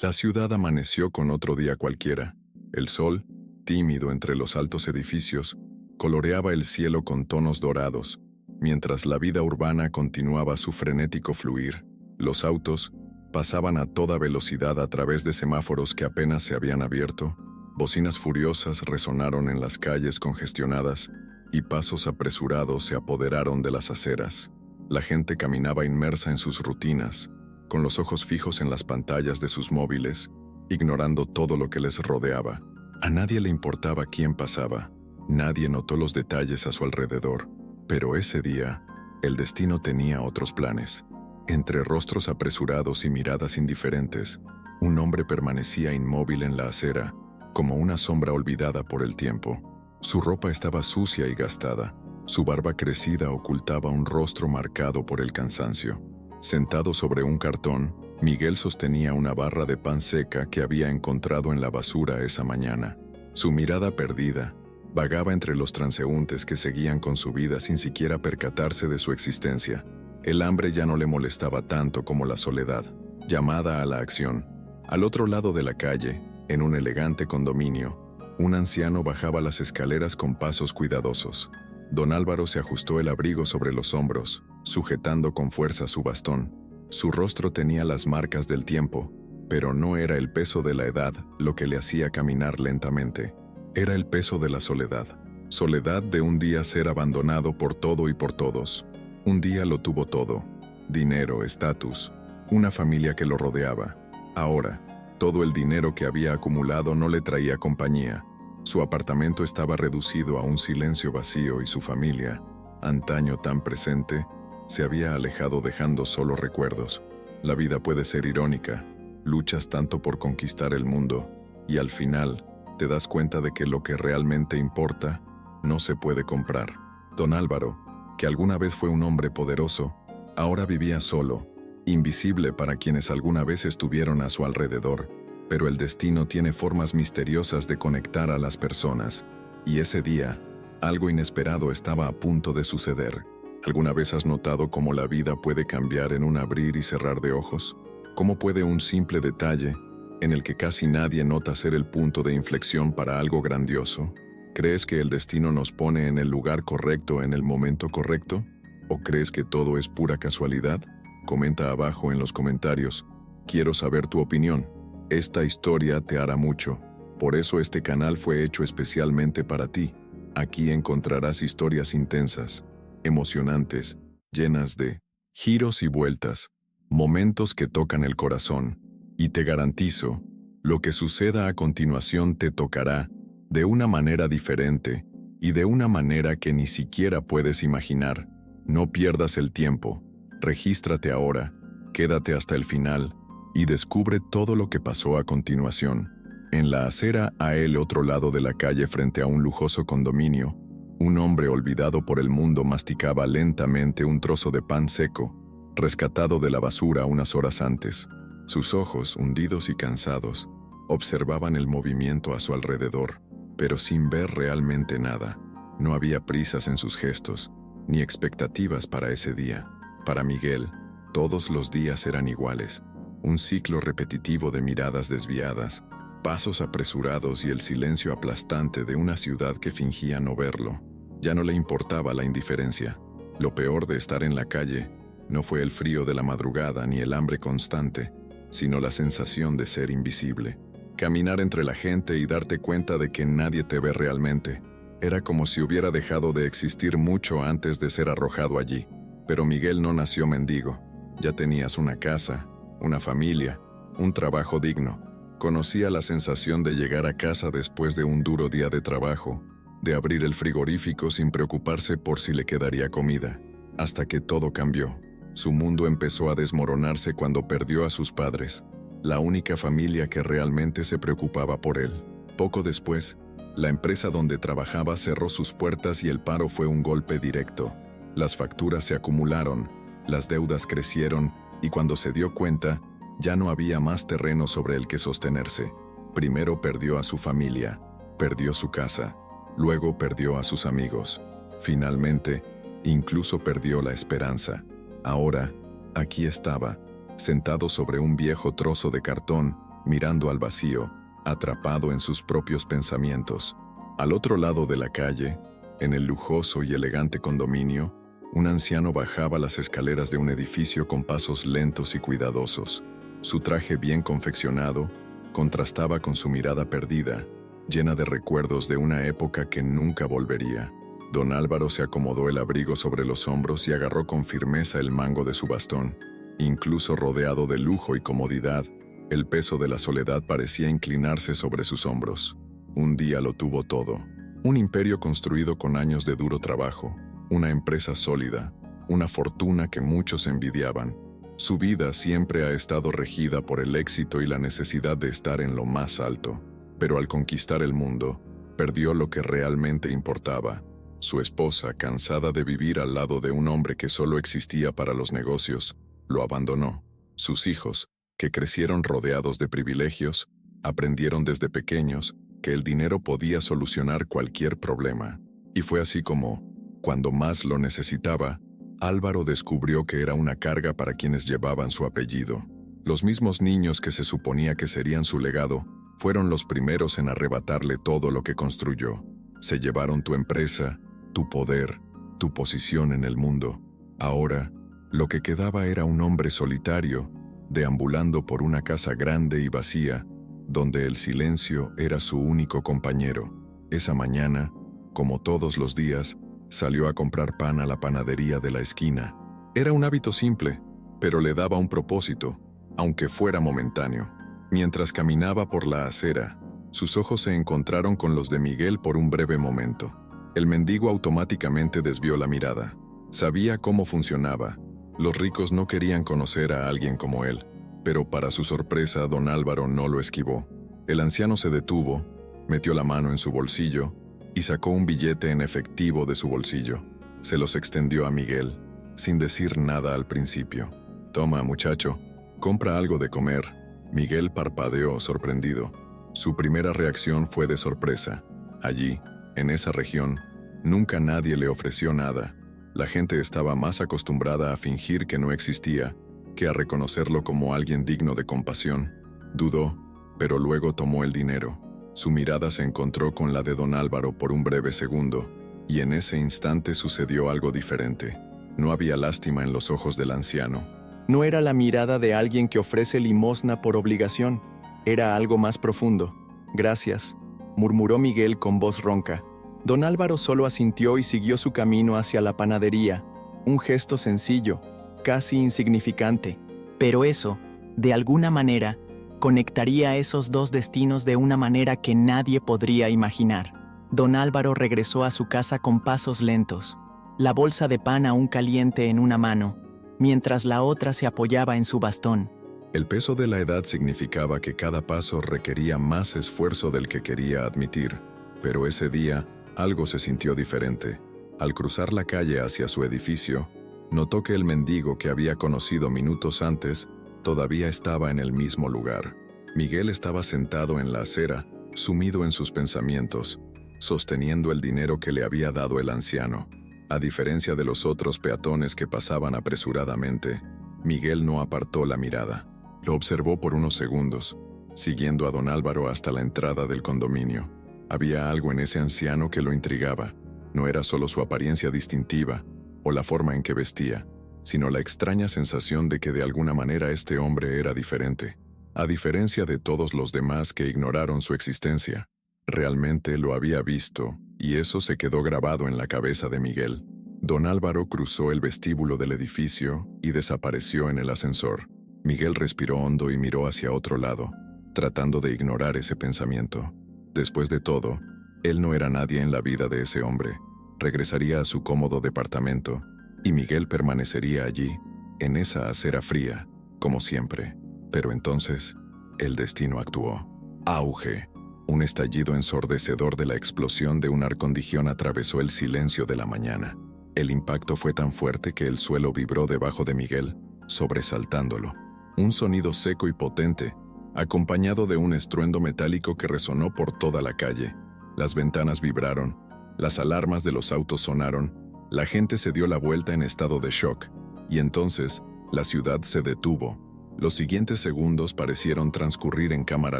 La ciudad amaneció con otro día cualquiera. El sol, tímido entre los altos edificios, coloreaba el cielo con tonos dorados, mientras la vida urbana continuaba su frenético fluir. Los autos pasaban a toda velocidad a través de semáforos que apenas se habían abierto, bocinas furiosas resonaron en las calles congestionadas y pasos apresurados se apoderaron de las aceras. La gente caminaba inmersa en sus rutinas, con los ojos fijos en las pantallas de sus móviles, ignorando todo lo que les rodeaba. A nadie le importaba quién pasaba, nadie notó los detalles a su alrededor, pero ese día, el destino tenía otros planes. Entre rostros apresurados y miradas indiferentes, un hombre permanecía inmóvil en la acera, como una sombra olvidada por el tiempo. Su ropa estaba sucia y gastada, su barba crecida ocultaba un rostro marcado por el cansancio. Sentado sobre un cartón, Miguel sostenía una barra de pan seca que había encontrado en la basura esa mañana. Su mirada perdida vagaba entre los transeúntes que seguían con su vida sin siquiera percatarse de su existencia. El hambre ya no le molestaba tanto como la soledad, llamada a la acción. Al otro lado de la calle, en un elegante condominio, un anciano bajaba las escaleras con pasos cuidadosos. Don Álvaro se ajustó el abrigo sobre los hombros, sujetando con fuerza su bastón. Su rostro tenía las marcas del tiempo, pero no era el peso de la edad lo que le hacía caminar lentamente. Era el peso de la soledad. Soledad de un día ser abandonado por todo y por todos. Un día lo tuvo todo: dinero, estatus, una familia que lo rodeaba. Ahora, todo el dinero que había acumulado no le traía compañía. Su apartamento estaba reducido a un silencio vacío y su familia, antaño tan presente, se había alejado dejando solo recuerdos. La vida puede ser irónica. Luchas tanto por conquistar el mundo y al final te das cuenta de que lo que realmente importa no se puede comprar. Don Álvaro, que alguna vez fue un hombre poderoso, ahora vivía solo, invisible para quienes alguna vez estuvieron a su alrededor. Pero el destino tiene formas misteriosas de conectar a las personas, y ese día, algo inesperado estaba a punto de suceder. ¿Alguna vez has notado cómo la vida puede cambiar en un abrir y cerrar de ojos? ¿Cómo puede un simple detalle, en el que casi nadie nota ser el punto de inflexión para algo grandioso? ¿Crees que el destino nos pone en el lugar correcto en el momento correcto? ¿O crees que todo es pura casualidad? Comenta abajo en los comentarios. Quiero saber tu opinión. Esta historia te hará mucho. Por eso este canal fue hecho especialmente para ti. Aquí encontrarás historias intensas, emocionantes, llenas de giros y vueltas, momentos que tocan el corazón. Y te garantizo, lo que suceda a continuación te tocará de una manera diferente y de una manera que ni siquiera puedes imaginar. No pierdas el tiempo. Regístrate ahora, quédate hasta el final y descubre todo lo que pasó a continuación. En la acera a el otro lado de la calle, frente a un lujoso condominio, un hombre olvidado por el mundo masticaba lentamente un trozo de pan seco, rescatado de la basura unas horas antes. Sus ojos, hundidos y cansados, observaban el movimiento a su alrededor, pero sin ver realmente nada. No había prisas en sus gestos, ni expectativas para ese día. Para Miguel, todos los días eran iguales. Un ciclo repetitivo de miradas desviadas, pasos apresurados y el silencio aplastante de una ciudad que fingía no verlo. Ya no le importaba la indiferencia. Lo peor de estar en la calle no fue el frío de la madrugada ni el hambre constante, sino la sensación de ser invisible. Caminar entre la gente y darte cuenta de que nadie te ve realmente. Era como si hubiera dejado de existir mucho antes de ser arrojado allí. Pero Miguel no nació mendigo. Ya tenías una casa, una familia, un trabajo digno. Conocía la sensación de llegar a casa después de un duro día de trabajo, de abrir el frigorífico sin preocuparse por si le quedaría comida. Hasta que todo cambió. Su mundo empezó a desmoronarse cuando perdió a sus padres, la única familia que realmente se preocupaba por él. Poco después, la empresa donde trabajaba cerró sus puertas y el paro fue un golpe directo. Las facturas se acumularon, las deudas crecieron, y cuando se dio cuenta, ya no había más terreno sobre el que sostenerse. Primero perdió a su familia, perdió su casa, luego perdió a sus amigos. Finalmente, incluso perdió la esperanza. Ahora, aquí estaba, sentado sobre un viejo trozo de cartón, mirando al vacío, atrapado en sus propios pensamientos. Al otro lado de la calle, en el lujoso y elegante condominio, un anciano bajaba las escaleras de un edificio con pasos lentos y cuidadosos. Su traje bien confeccionado contrastaba con su mirada perdida, llena de recuerdos de una época que nunca volvería. Don Álvaro se acomodó el abrigo sobre los hombros y agarró con firmeza el mango de su bastón. Incluso rodeado de lujo y comodidad, el peso de la soledad parecía inclinarse sobre sus hombros. Un día lo tuvo todo. Un imperio construido con años de duro trabajo, una empresa sólida, una fortuna que muchos envidiaban. Su vida siempre ha estado regida por el éxito y la necesidad de estar en lo más alto. Pero al conquistar el mundo, perdió lo que realmente importaba. Su esposa, cansada de vivir al lado de un hombre que solo existía para los negocios, lo abandonó. Sus hijos, que crecieron rodeados de privilegios, aprendieron desde pequeños que el dinero podía solucionar cualquier problema. Y fue así como, cuando más lo necesitaba, Álvaro descubrió que era una carga para quienes llevaban su apellido. Los mismos niños que se suponía que serían su legado, fueron los primeros en arrebatarle todo lo que construyó. Se llevaron tu empresa, tu poder, tu posición en el mundo. Ahora, lo que quedaba era un hombre solitario, deambulando por una casa grande y vacía, donde el silencio era su único compañero. Esa mañana, como todos los días, salió a comprar pan a la panadería de la esquina. Era un hábito simple, pero le daba un propósito, aunque fuera momentáneo. Mientras caminaba por la acera, sus ojos se encontraron con los de Miguel por un breve momento. El mendigo automáticamente desvió la mirada. Sabía cómo funcionaba. Los ricos no querían conocer a alguien como él, pero para su sorpresa, don Álvaro no lo esquivó. El anciano se detuvo, metió la mano en su bolsillo y sacó un billete en efectivo de su bolsillo. Se los extendió a Miguel, sin decir nada al principio. «Toma, muchacho, compra algo de comer». Miguel parpadeó sorprendido. Su primera reacción fue de sorpresa. Allí, en esa región, nunca nadie le ofreció nada. La gente estaba más acostumbrada a fingir que no existía que a reconocerlo como alguien digno de compasión. Dudó, pero luego tomó el dinero. Su mirada se encontró con la de don Álvaro por un breve segundo, y en ese instante sucedió algo diferente. No había lástima en los ojos del anciano. No era la mirada de alguien que ofrece limosna por obligación, era algo más profundo. «Gracias», murmuró Miguel con voz ronca. Don Álvaro solo asintió y siguió su camino hacia la panadería, un gesto sencillo, casi insignificante. Pero eso, de alguna manera, conectaría esos dos destinos de una manera que nadie podría imaginar. Don Álvaro regresó a su casa con pasos lentos, la bolsa de pan aún caliente en una mano, mientras la otra se apoyaba en su bastón. El peso de la edad significaba que cada paso requería más esfuerzo del que quería admitir, pero ese día algo se sintió diferente. Al cruzar la calle hacia su edificio, notó que el mendigo que había conocido minutos antes todavía estaba en el mismo lugar. Miguel estaba sentado en la acera, sumido en sus pensamientos, sosteniendo el dinero que le había dado el anciano. A diferencia de los otros peatones que pasaban apresuradamente, Miguel no apartó la mirada. Lo observó por unos segundos, siguiendo a don Álvaro hasta la entrada del condominio. Había algo en ese anciano que lo intrigaba. No era solo su apariencia distintiva o la forma en que vestía, sino la extraña sensación de que de alguna manera este hombre era diferente. A diferencia de todos los demás que ignoraron su existencia, realmente lo había visto, y eso se quedó grabado en la cabeza de Miguel. Don Álvaro cruzó el vestíbulo del edificio y desapareció en el ascensor. Miguel respiró hondo y miró hacia otro lado, tratando de ignorar ese pensamiento. Después de todo, él no era nadie en la vida de ese hombre. Regresaría a su cómodo departamento, y Miguel permanecería allí, en esa acera fría, como siempre. Pero entonces, el destino actuó. Auge. Un estallido ensordecedor de la explosión de un arcondición atravesó el silencio de la mañana. El impacto fue tan fuerte que el suelo vibró debajo de Miguel, sobresaltándolo. Un sonido seco y potente, acompañado de un estruendo metálico que resonó por toda la calle. Las ventanas vibraron, las alarmas de los autos sonaron, la gente se dio la vuelta en estado de shock, y entonces la ciudad se detuvo. Los siguientes segundos parecieron transcurrir en cámara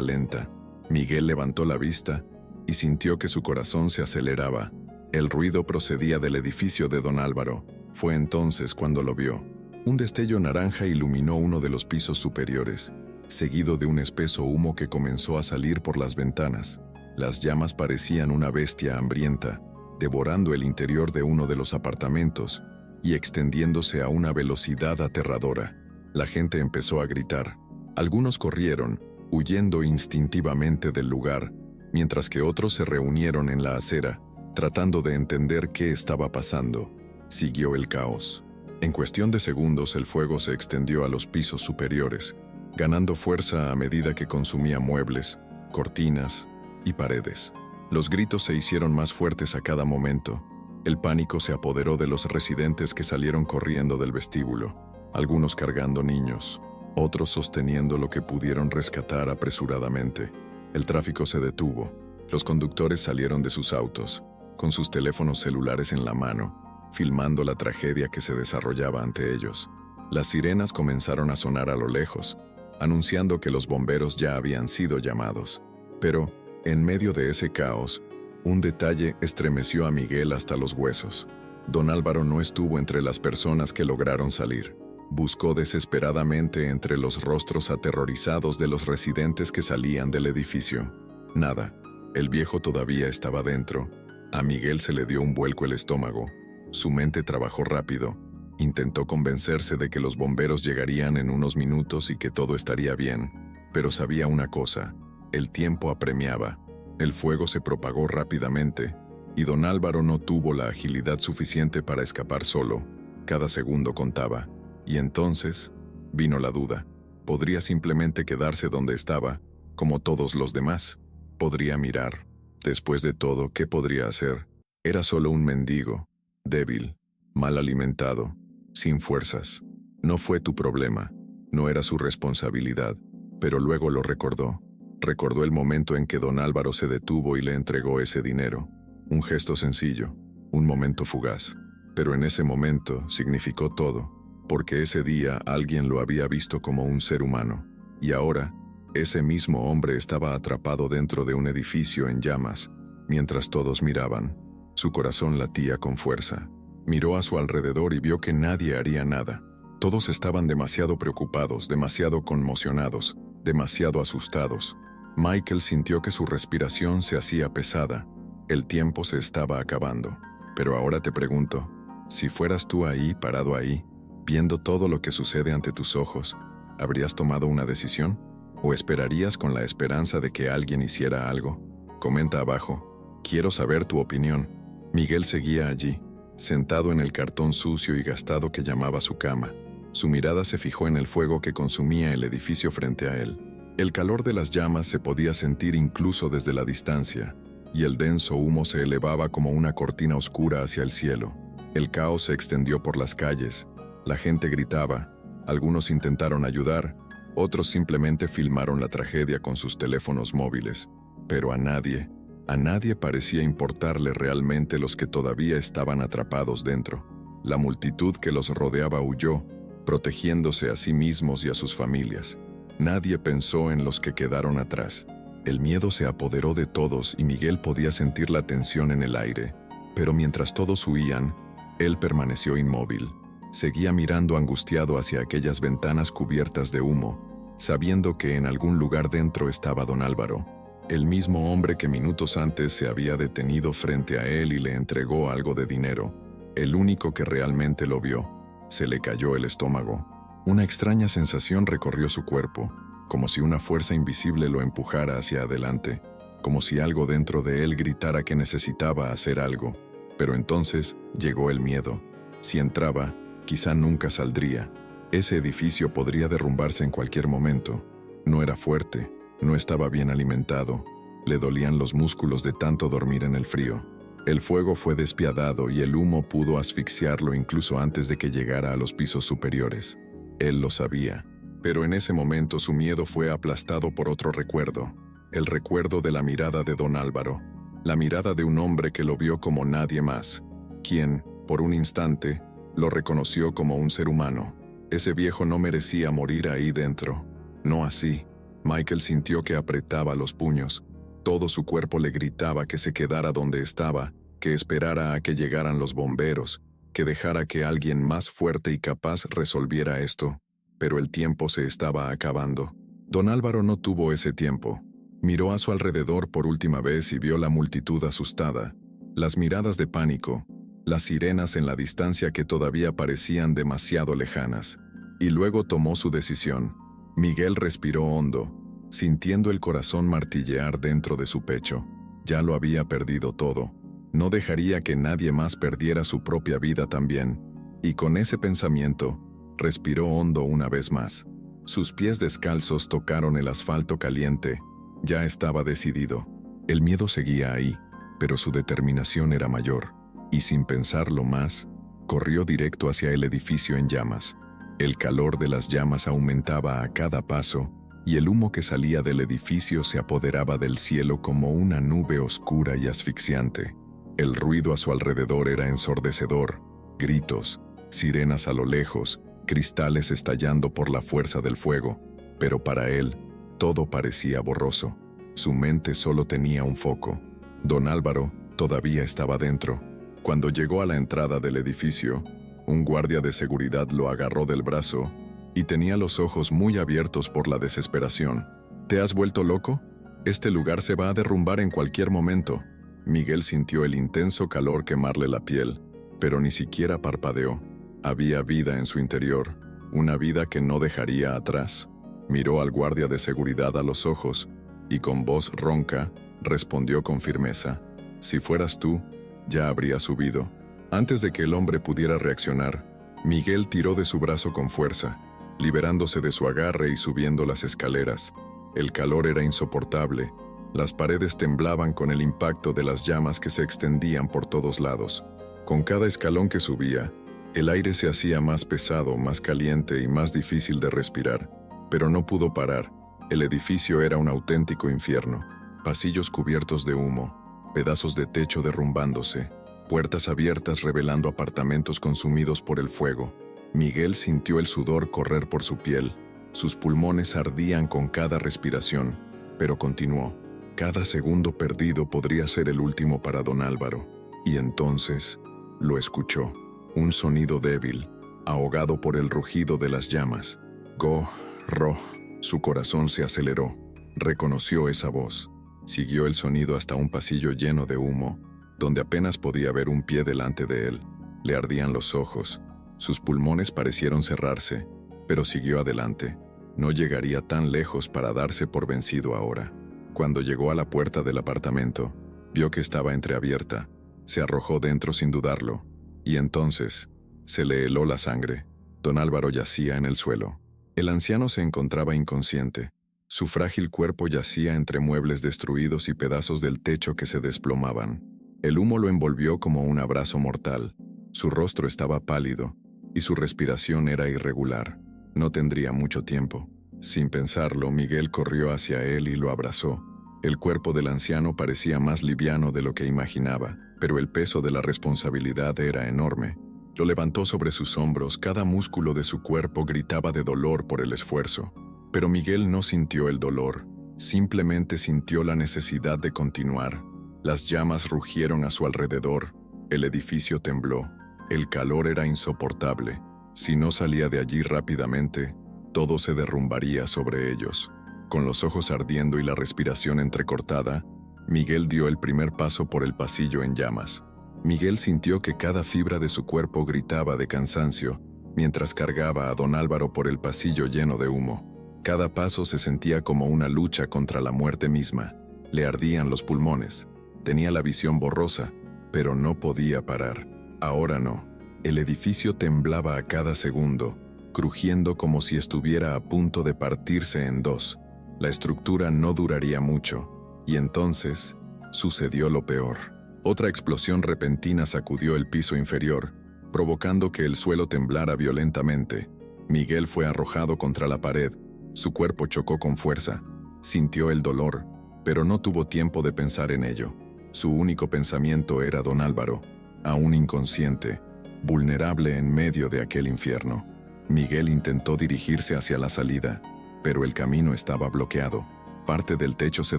lenta. Miguel levantó la vista y sintió que su corazón se aceleraba. El ruido procedía del edificio de don Álvaro. Fue entonces cuando lo vio. Un destello naranja iluminó uno de los pisos superiores, seguido de un espeso humo que comenzó a salir por las ventanas. Las llamas parecían una bestia hambrienta, devorando el interior de uno de los apartamentos y extendiéndose a una velocidad aterradora. La gente empezó a gritar. Algunos corrieron, huyendo instintivamente del lugar, mientras que otros se reunieron en la acera, tratando de entender qué estaba pasando. Siguió el caos. En cuestión de segundos el fuego se extendió a los pisos superiores, ganando fuerza a medida que consumía muebles, cortinas y paredes. Los gritos se hicieron más fuertes a cada momento. El pánico se apoderó de los residentes que salieron corriendo del vestíbulo, algunos cargando niños, otros sosteniendo lo que pudieron rescatar apresuradamente. El tráfico se detuvo. Los conductores salieron de sus autos, con sus teléfonos celulares en la mano, filmando la tragedia que se desarrollaba ante ellos. Las sirenas comenzaron a sonar a lo lejos, anunciando que los bomberos ya habían sido llamados. Pero, en medio de ese caos, un detalle estremeció a Miguel hasta los huesos. Don Álvaro no estuvo entre las personas que lograron salir. Buscó desesperadamente entre los rostros aterrorizados de los residentes que salían del edificio. Nada. El viejo todavía estaba dentro. A Miguel se le dio un vuelco el estómago. Su mente trabajó rápido. Intentó convencerse de que los bomberos llegarían en unos minutos y que todo estaría bien. Pero sabía una cosa: el tiempo apremiaba. El fuego se propagó rápidamente, y don Álvaro no tuvo la agilidad suficiente para escapar solo. Cada segundo contaba. Y entonces vino la duda. Podría simplemente quedarse donde estaba, como todos los demás. Podría mirar. Después de todo, ¿qué podría hacer? Era solo un mendigo, débil, mal alimentado, sin fuerzas. No fue tu problema, no era su responsabilidad, pero luego lo recordó. Recordó el momento en que don Álvaro se detuvo y le entregó ese dinero. Un gesto sencillo, un momento fugaz. Pero en ese momento significó todo, porque ese día alguien lo había visto como un ser humano. Y ahora, ese mismo hombre estaba atrapado dentro de un edificio en llamas, mientras todos miraban. Su corazón latía con fuerza. Miró a su alrededor y vio que nadie haría nada. Todos estaban demasiado preocupados, demasiado conmocionados, demasiado asustados. Michael sintió que su respiración se hacía pesada. El tiempo se estaba acabando. Pero ahora te pregunto, si fueras tú ahí, parado ahí, viendo todo lo que sucede ante tus ojos, ¿habrías tomado una decisión? ¿O esperarías con la esperanza de que alguien hiciera algo? Comenta abajo. Quiero saber tu opinión. Miguel seguía allí, sentado en el cartón sucio y gastado que llamaba su cama. Su mirada se fijó en el fuego que consumía el edificio frente a él. El calor de las llamas se podía sentir incluso desde la distancia, y el denso humo se elevaba como una cortina oscura hacia el cielo. El caos se extendió por las calles. La gente gritaba. Algunos intentaron ayudar, otros simplemente filmaron la tragedia con sus teléfonos móviles. Pero a nadie parecía importarle realmente los que todavía estaban atrapados dentro. La multitud que los rodeaba huyó, protegiéndose a sí mismos y a sus familias. Nadie pensó en los que quedaron atrás. El miedo se apoderó de todos y Miguel podía sentir la tensión en el aire. Pero mientras todos huían, él permaneció inmóvil. Seguía mirando angustiado hacia aquellas ventanas cubiertas de humo, sabiendo que en algún lugar dentro estaba don Álvaro, el mismo hombre que minutos antes se había detenido frente a él y le entregó algo de dinero, el único que realmente lo vio. Se le cayó el estómago. Una extraña sensación recorrió su cuerpo, como si una fuerza invisible lo empujara hacia adelante, como si algo dentro de él gritara que necesitaba hacer algo. Pero entonces llegó el miedo. Si entraba, quizá nunca saldría. Ese edificio podría derrumbarse en cualquier momento. No era fuerte, no estaba bien alimentado, le dolían los músculos de tanto dormir en el frío. El fuego fue despiadado y el humo pudo asfixiarlo incluso antes de que llegara a los pisos superiores. Él lo sabía, pero en ese momento su miedo fue aplastado por otro recuerdo, el recuerdo de la mirada de don Álvaro, la mirada de un hombre que lo vio como nadie más, quien, por un instante, lo reconoció como un ser humano. Ese viejo no merecía morir ahí dentro. No así. Michael sintió que apretaba los puños. Todo su cuerpo le gritaba que se quedara donde estaba, que esperara a que llegaran los bomberos, que dejara que alguien más fuerte y capaz resolviera esto. Pero el tiempo se estaba acabando. Don Álvaro no tuvo ese tiempo. Miró a su alrededor por última vez y vio la multitud asustada, las miradas de pánico, las sirenas en la distancia que todavía parecían demasiado lejanas. Y luego tomó su decisión. Miguel respiró hondo, sintiendo el corazón martillear dentro de su pecho. Ya lo había perdido todo. No dejaría que nadie más perdiera su propia vida también. Y con ese pensamiento, respiró hondo una vez más. Sus pies descalzos tocaron el asfalto caliente. Ya estaba decidido. El miedo seguía ahí, pero su determinación era mayor. Y sin pensarlo más, corrió directo hacia el edificio en llamas. El calor de las llamas aumentaba a cada paso, y el humo que salía del edificio se apoderaba del cielo como una nube oscura y asfixiante. El ruido a su alrededor era ensordecedor, gritos, sirenas a lo lejos, cristales estallando por la fuerza del fuego, pero para él, todo parecía borroso. Su mente solo tenía un foco. Don Álvaro todavía estaba dentro. Cuando llegó a la entrada del edificio, un guardia de seguridad lo agarró del brazo y tenía los ojos muy abiertos por la desesperación. ¿Te has vuelto loco? Este lugar se va a derrumbar en cualquier momento. Miguel sintió el intenso calor quemarle la piel, pero ni siquiera parpadeó. Había vida en su interior, una vida que no dejaría atrás. Miró al guardia de seguridad a los ojos y con voz ronca respondió con firmeza: «Si fueras tú, ya habría subido». Antes de que el hombre pudiera reaccionar, Miguel tiró de su brazo con fuerza, liberándose de su agarre y subiendo las escaleras. El calor era insoportable. Las paredes temblaban con el impacto de las llamas que se extendían por todos lados. Con cada escalón que subía, el aire se hacía más pesado, más caliente y más difícil de respirar. Pero no pudo parar. El edificio era un auténtico infierno. Pasillos cubiertos de humo, pedazos de techo derrumbándose, puertas abiertas revelando apartamentos consumidos por el fuego. Miguel sintió el sudor correr por su piel. Sus pulmones ardían con cada respiración, pero continuó. Cada segundo perdido podría ser el último para don Álvaro. Y entonces, lo escuchó. Un sonido débil, ahogado por el rugido de las llamas. Go-ro. Su corazón se aceleró. Reconoció esa voz. Siguió el sonido hasta un pasillo lleno de humo, donde apenas podía ver un pie delante de él. Le ardían los ojos. Sus pulmones parecieron cerrarse, pero siguió adelante. No llegaría tan lejos para darse por vencido ahora. Cuando llegó a la puerta del apartamento, vio que estaba entreabierta. Se arrojó dentro sin dudarlo, y entonces se le heló la sangre. Don Álvaro yacía en el suelo. El anciano se encontraba inconsciente. Su frágil cuerpo yacía entre muebles destruidos y pedazos del techo que se desplomaban. El humo lo envolvió como un abrazo mortal. Su rostro estaba pálido, y su respiración era irregular. No tendría mucho tiempo. Sin pensarlo, Miguel corrió hacia él y lo abrazó. El cuerpo del anciano parecía más liviano de lo que imaginaba, pero el peso de la responsabilidad era enorme. Lo levantó sobre sus hombros, cada músculo de su cuerpo gritaba de dolor por el esfuerzo. Pero Miguel no sintió el dolor, simplemente sintió la necesidad de continuar. Las llamas rugieron a su alrededor, el edificio tembló, el calor era insoportable. Si no salía de allí rápidamente, todo se derrumbaría sobre ellos. Con los ojos ardiendo y la respiración entrecortada, Miguel dio el primer paso por el pasillo en llamas. Miguel sintió que cada fibra de su cuerpo gritaba de cansancio, mientras cargaba a don Álvaro por el pasillo lleno de humo. Cada paso se sentía como una lucha contra la muerte misma. Le ardían los pulmones. Tenía la visión borrosa, pero no podía parar. Ahora no. El edificio temblaba a cada segundo, crujiendo como si estuviera a punto de partirse en dos. La estructura no duraría mucho, y entonces sucedió lo peor. Otra explosión repentina sacudió el piso inferior, provocando que el suelo temblara violentamente. Miguel fue arrojado contra la pared. Su cuerpo chocó con fuerza. Sintió el dolor, pero no tuvo tiempo de pensar en ello. Su único pensamiento era don Álvaro, aún inconsciente, vulnerable en medio de aquel infierno. Miguel intentó dirigirse hacia la salida, pero el camino estaba bloqueado. Parte del techo se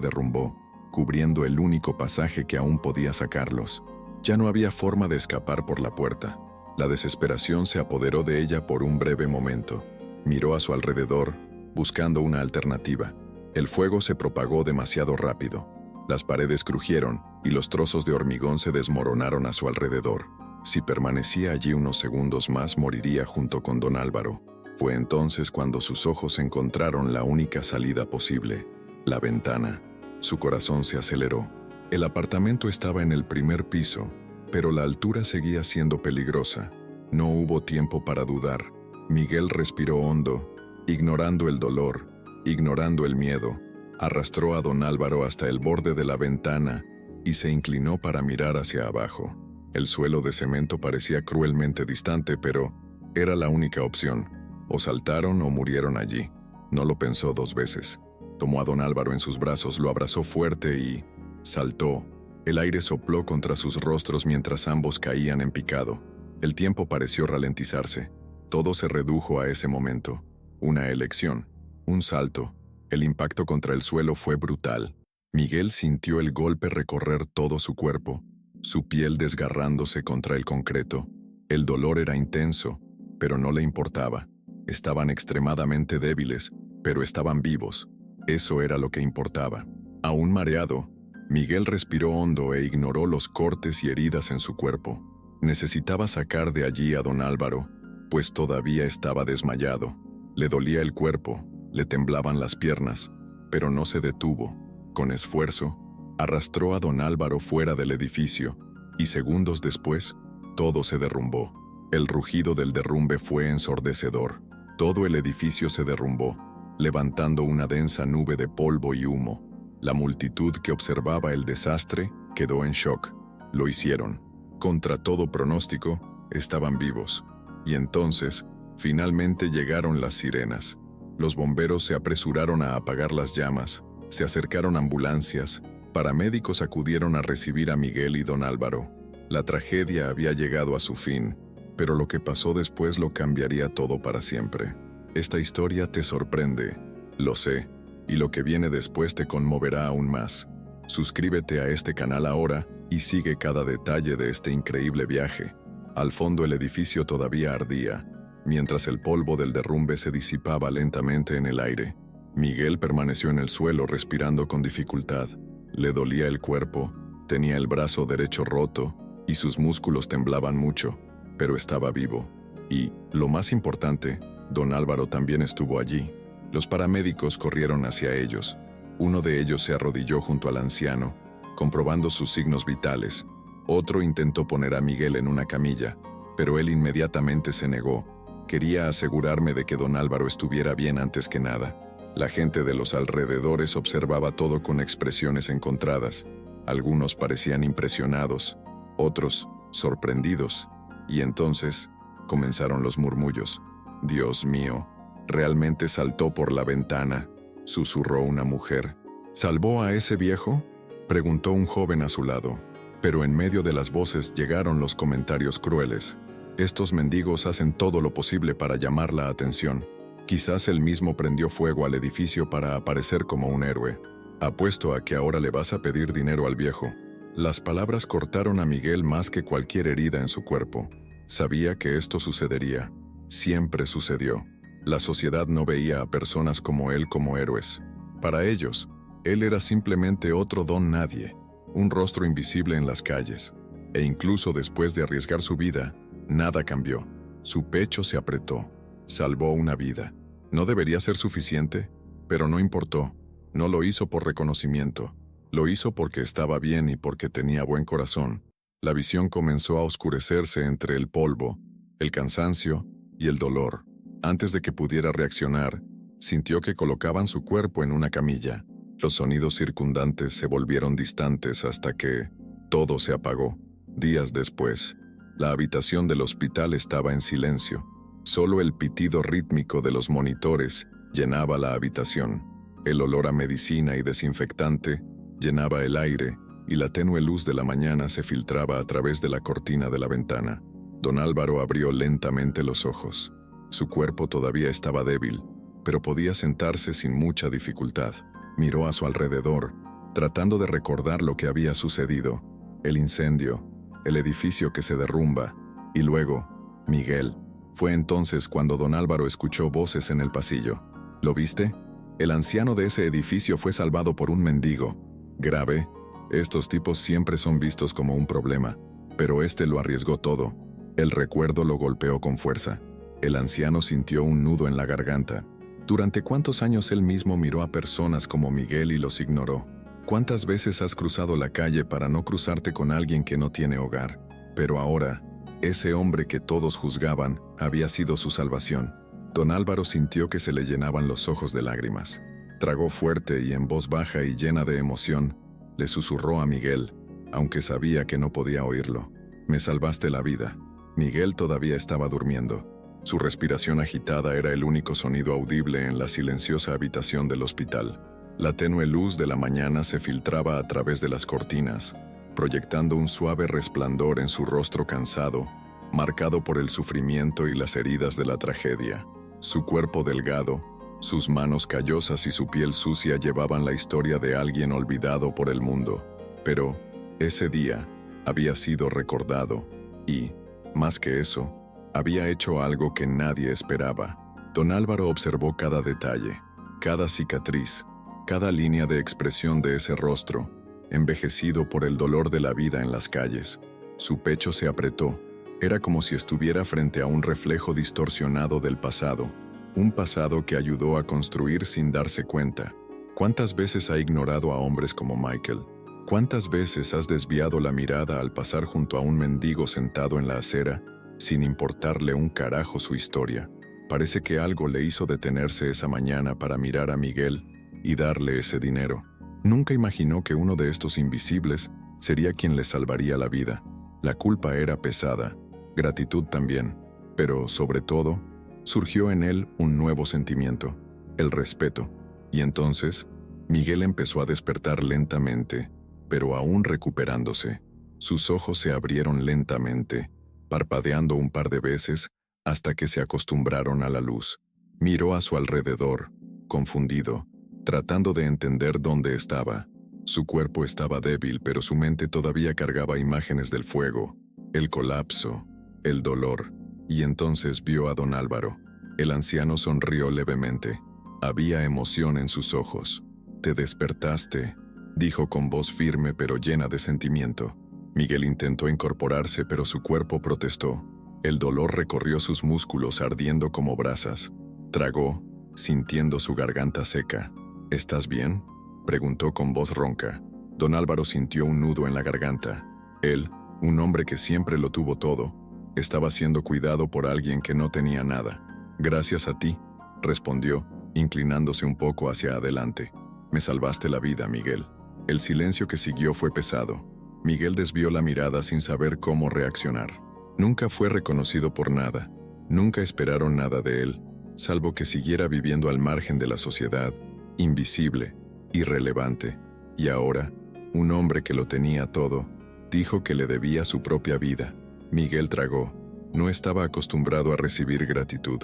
derrumbó, cubriendo el único pasaje que aún podía sacarlos. Ya no había forma de escapar por la puerta. La desesperación se apoderó de ella por un breve momento. Miró a su alrededor, buscando una alternativa. El fuego se propagó demasiado rápido. Las paredes crujieron y los trozos de hormigón se desmoronaron a su alrededor. Si permanecía allí unos segundos más, moriría junto con don Álvaro. Fue entonces cuando sus ojos encontraron la única salida posible: la ventana. Su corazón se aceleró. El apartamento estaba en el primer piso, pero la altura seguía siendo peligrosa. No hubo tiempo para dudar. Miguel respiró hondo, ignorando el dolor, ignorando el miedo. Arrastró a don Álvaro hasta el borde de la ventana y se inclinó para mirar hacia abajo. El suelo de cemento parecía cruelmente distante, pero era la única opción. O saltaron o murieron allí. No lo pensó dos veces. Tomó a don Álvaro en sus brazos, lo abrazó fuerte y saltó. El aire sopló contra sus rostros mientras ambos caían en picado. El tiempo pareció ralentizarse. Todo se redujo a ese momento. Una elección, un salto. El impacto contra el suelo fue brutal. Miguel sintió el golpe recorrer todo su cuerpo, su piel desgarrándose contra el concreto. El dolor era intenso, pero no le importaba. Estaban extremadamente débiles, pero estaban vivos. Eso era lo que importaba. Aún mareado, Miguel respiró hondo e ignoró los cortes y heridas en su cuerpo. Necesitaba sacar de allí a don Álvaro, pues todavía estaba desmayado. Le dolía el cuerpo, le temblaban las piernas, pero no se detuvo. Con esfuerzo, arrastró a don Álvaro fuera del edificio, y segundos después, todo se derrumbó. El rugido del derrumbe fue ensordecedor. Todo el edificio se derrumbó, levantando una densa nube de polvo y humo. La multitud que observaba el desastre quedó en shock. Lo hicieron. Contra todo pronóstico, estaban vivos. Y entonces, finalmente llegaron las sirenas. Los bomberos se apresuraron a apagar las llamas. Se acercaron ambulancias. Paramédicos acudieron a recibir a Miguel y don Álvaro. La tragedia había llegado a su fin, pero lo que pasó después lo cambiaría todo para siempre. Esta historia te sorprende, lo sé, y lo que viene después te conmoverá aún más. Suscríbete a este canal ahora y sigue cada detalle de este increíble viaje. Al fondo el edificio todavía ardía, mientras el polvo del derrumbe se disipaba lentamente en el aire. Miguel permaneció en el suelo respirando con dificultad. Le dolía el cuerpo, tenía el brazo derecho roto y sus músculos temblaban mucho, pero estaba vivo. Y, lo más importante, don Álvaro también estuvo allí. Los paramédicos corrieron hacia ellos. Uno de ellos se arrodilló junto al anciano, comprobando sus signos vitales. Otro intentó poner a Miguel en una camilla, pero él inmediatamente se negó. Quería asegurarme de que don Álvaro estuviera bien antes que nada. La gente de los alrededores observaba todo con expresiones encontradas. Algunos parecían impresionados, otros sorprendidos. Y entonces comenzaron los murmullos. «Dios mío, realmente saltó por la ventana», susurró una mujer. «¿Salvó a ese viejo?», preguntó un joven a su lado. Pero en medio de las voces llegaron los comentarios crueles. «Estos mendigos hacen todo lo posible para llamar la atención. Quizás él mismo prendió fuego al edificio para aparecer como un héroe. Apuesto a que ahora le vas a pedir dinero al viejo». Las palabras cortaron a Miguel más que cualquier herida en su cuerpo. Sabía que esto sucedería. Siempre sucedió. La sociedad no veía a personas como él como héroes. Para ellos, él era simplemente otro don nadie, un rostro invisible en las calles. E incluso después de arriesgar su vida, nada cambió. Su pecho se apretó. Salvó una vida. ¿No debería ser suficiente? Pero no importó. No lo hizo por reconocimiento. Lo hizo porque estaba bien y porque tenía buen corazón. La visión comenzó a oscurecerse entre el polvo, el cansancio y el dolor. Antes de que pudiera reaccionar, sintió que colocaban su cuerpo en una camilla. Los sonidos circundantes se volvieron distantes hasta que todo se apagó. Días después, la habitación del hospital estaba en silencio. Solo el pitido rítmico de los monitores llenaba la habitación. El olor a medicina y desinfectante llenaba el aire y la tenue luz de la mañana se filtraba a través de la cortina de la ventana. Don Álvaro abrió lentamente los ojos. Su cuerpo todavía estaba débil, pero podía sentarse sin mucha dificultad. Miró a su alrededor, tratando de recordar lo que había sucedido. El incendio, el edificio que se derrumba, y luego, Miguel. Fue entonces cuando don Álvaro escuchó voces en el pasillo. ¿Lo viste? El anciano de ese edificio fue salvado por un mendigo. Grave. Estos tipos siempre son vistos como un problema, pero este lo arriesgó todo. El recuerdo lo golpeó con fuerza. El anciano sintió un nudo en la garganta. ¿Durante cuántos años él mismo miró a personas como Miguel y los ignoró? ¿Cuántas veces has cruzado la calle para no cruzarte con alguien que no tiene hogar? Pero ahora, ese hombre que todos juzgaban había sido su salvación. Don Álvaro sintió que se le llenaban los ojos de lágrimas. Tragó fuerte y en voz baja y llena de emoción, le susurró a Miguel, aunque sabía que no podía oírlo. «Me salvaste la vida». Miguel todavía estaba durmiendo. Su respiración agitada era el único sonido audible en la silenciosa habitación del hospital. La tenue luz de la mañana se filtraba a través de las cortinas, proyectando un suave resplandor en su rostro cansado, marcado por el sufrimiento y las heridas de la tragedia. Su cuerpo delgado, sus manos callosas y su piel sucia llevaban la historia de alguien olvidado por el mundo. Pero, ese día, había sido recordado y, más que eso, había hecho algo que nadie esperaba. Don Álvaro observó cada detalle, cada cicatriz, cada línea de expresión de ese rostro, envejecido por el dolor de la vida en las calles. Su pecho se apretó. Era como si estuviera frente a un reflejo distorsionado del pasado, un pasado que ayudó a construir sin darse cuenta. ¿Cuántas veces ha ignorado a hombres como Michael? ¿Cuántas veces has desviado la mirada al pasar junto a un mendigo sentado en la acera, sin importarle un carajo su historia? Parece que algo le hizo detenerse esa mañana para mirar a Miguel y darle ese dinero. Nunca imaginó que uno de estos invisibles sería quien le salvaría la vida. La culpa era pesada, gratitud también, pero sobre todo, surgió en él un nuevo sentimiento, el respeto. Y entonces, Miguel empezó a despertar lentamente, pero aún recuperándose. Sus ojos se abrieron lentamente, parpadeando un par de veces hasta que se acostumbraron a la luz. Miró a su alrededor, confundido, tratando de entender dónde estaba. Su cuerpo estaba débil, pero su mente todavía cargaba imágenes del fuego, el colapso, el dolor. Y entonces vio a don Álvaro. El anciano sonrió levemente. Había emoción en sus ojos. «Te despertaste», dijo con voz firme pero llena de sentimiento. Miguel intentó incorporarse, pero su cuerpo protestó. El dolor recorrió sus músculos ardiendo como brasas. Tragó, sintiendo su garganta seca. «¿Estás bien?», preguntó con voz ronca. Don Álvaro sintió un nudo en la garganta. Él, un hombre que siempre lo tuvo todo, estaba siendo cuidado por alguien que no tenía nada. «Gracias a ti», respondió, inclinándose un poco hacia adelante. «Me salvaste la vida, Miguel». El silencio que siguió fue pesado. Miguel desvió la mirada sin saber cómo reaccionar. Nunca fue reconocido por nada. Nunca esperaron nada de él, salvo que siguiera viviendo al margen de la sociedad, invisible, irrelevante. Y ahora, un hombre que lo tenía todo, dijo que le debía su propia vida. Miguel tragó. No estaba acostumbrado a recibir gratitud.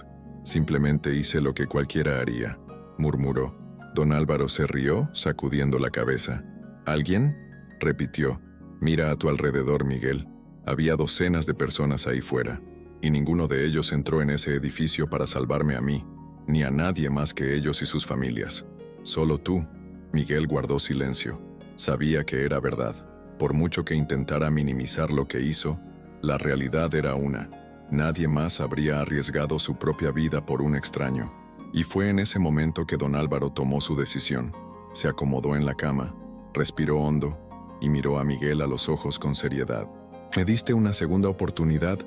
«Simplemente hice lo que cualquiera haría», murmuró. Don Álvaro se rió, sacudiendo la cabeza. «¿Alguien?», repitió. «Mira a tu alrededor, Miguel. Había docenas de personas ahí fuera, y ninguno de ellos entró en ese edificio para salvarme a mí, ni a nadie más que ellos y sus familias. Solo tú». Miguel guardó silencio. Sabía que era verdad. Por mucho que intentara minimizar lo que hizo, la realidad era una. Nadie más habría arriesgado su propia vida por un extraño. Y fue en ese momento que don Álvaro tomó su decisión. Se acomodó en la cama, respiró hondo y miró a Miguel a los ojos con seriedad. «Me diste una segunda oportunidad»,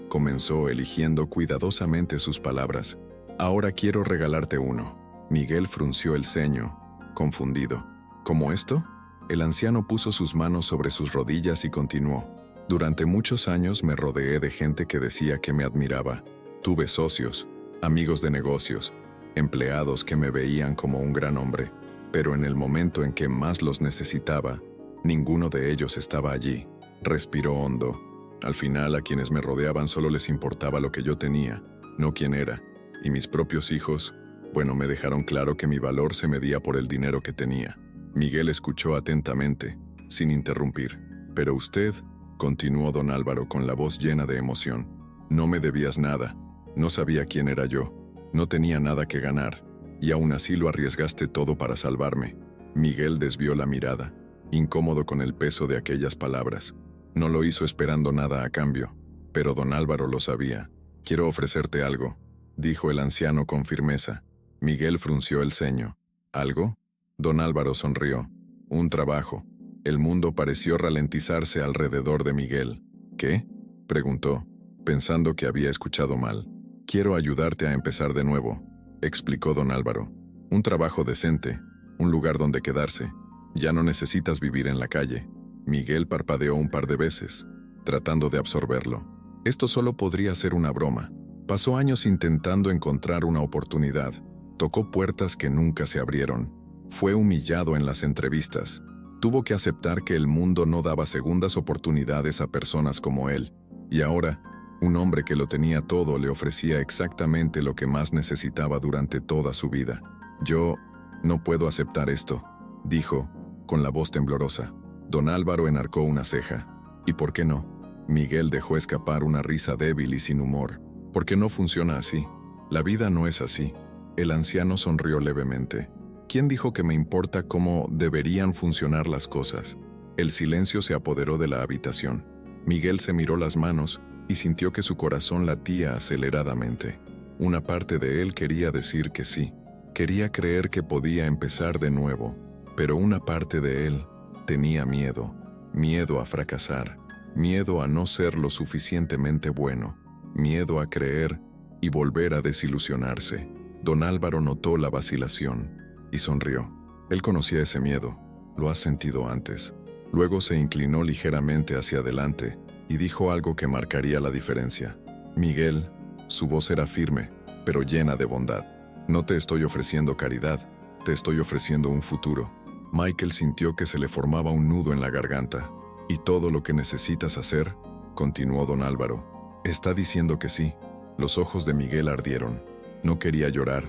comenzó eligiendo cuidadosamente sus palabras. «Ahora quiero regalarte uno». Miguel frunció el ceño, confundido. «¿Cómo esto?». El anciano puso sus manos sobre sus rodillas y continuó. «Durante muchos años me rodeé de gente que decía que me admiraba. Tuve socios, amigos de negocios, empleados que me veían como un gran hombre. Pero en el momento en que más los necesitaba, ninguno de ellos estaba allí». Respiró hondo. «Al final, a quienes me rodeaban solo les importaba lo que yo tenía, no quién era. Y mis propios hijos, bueno, me dejaron claro que mi valor se medía por el dinero que tenía. Miguel escuchó atentamente, sin interrumpir. Pero usted, continuó don Álvaro con la voz llena de emoción, no me debías nada, no sabía quién era yo, no tenía nada que ganar, y aún así lo arriesgaste todo para salvarme. Miguel desvió la mirada, incómodo con el peso de aquellas palabras. No lo hizo esperando nada a cambio, pero don Álvaro lo sabía. Quiero ofrecerte algo, dijo el anciano con firmeza. Miguel frunció el ceño. ¿Algo? Don Álvaro sonrió. Un trabajo. El mundo pareció ralentizarse alrededor de Miguel. ¿Qué? Preguntó, pensando que había escuchado mal. Quiero ayudarte a empezar de nuevo, explicó don Álvaro. Un trabajo decente, un lugar donde quedarse. Ya no necesitas vivir en la calle. Miguel parpadeó un par de veces, tratando de absorberlo. Esto solo podría ser una broma. Pasó años intentando encontrar una oportunidad. Tocó puertas que nunca se abrieron. Fue humillado en las entrevistas. Tuvo que aceptar que el mundo no daba segundas oportunidades a personas como él. Y ahora, un hombre que lo tenía todo le ofrecía exactamente lo que más necesitaba durante toda su vida. Yo no puedo aceptar esto, dijo, con la voz temblorosa. Don Álvaro enarcó una ceja. ¿Y por qué no? Miguel dejó escapar una risa débil y sin humor. Porque no funciona así. La vida no es así. El anciano sonrió levemente. ¿Quién dijo que me importa cómo deberían funcionar las cosas? El silencio se apoderó de la habitación. Miguel se miró las manos y sintió que su corazón latía aceleradamente. Una parte de él quería decir que sí. Quería creer que podía empezar de nuevo. Pero una parte de él tenía miedo. Miedo a fracasar. Miedo a no ser lo suficientemente bueno. Miedo a creer y volver a desilusionarse. Don Álvaro notó la vacilación y sonrió. Él conocía ese miedo. Lo has sentido antes. Luego se inclinó ligeramente hacia adelante y dijo algo que marcaría la diferencia. Miguel, su voz era firme, pero llena de bondad. No te estoy ofreciendo caridad, te estoy ofreciendo un futuro. Michael sintió que se le formaba un nudo en la garganta. Y todo lo que necesitas hacer, continuó don Álvaro, está diciendo que sí. Los ojos de Miguel ardieron. No quería llorar,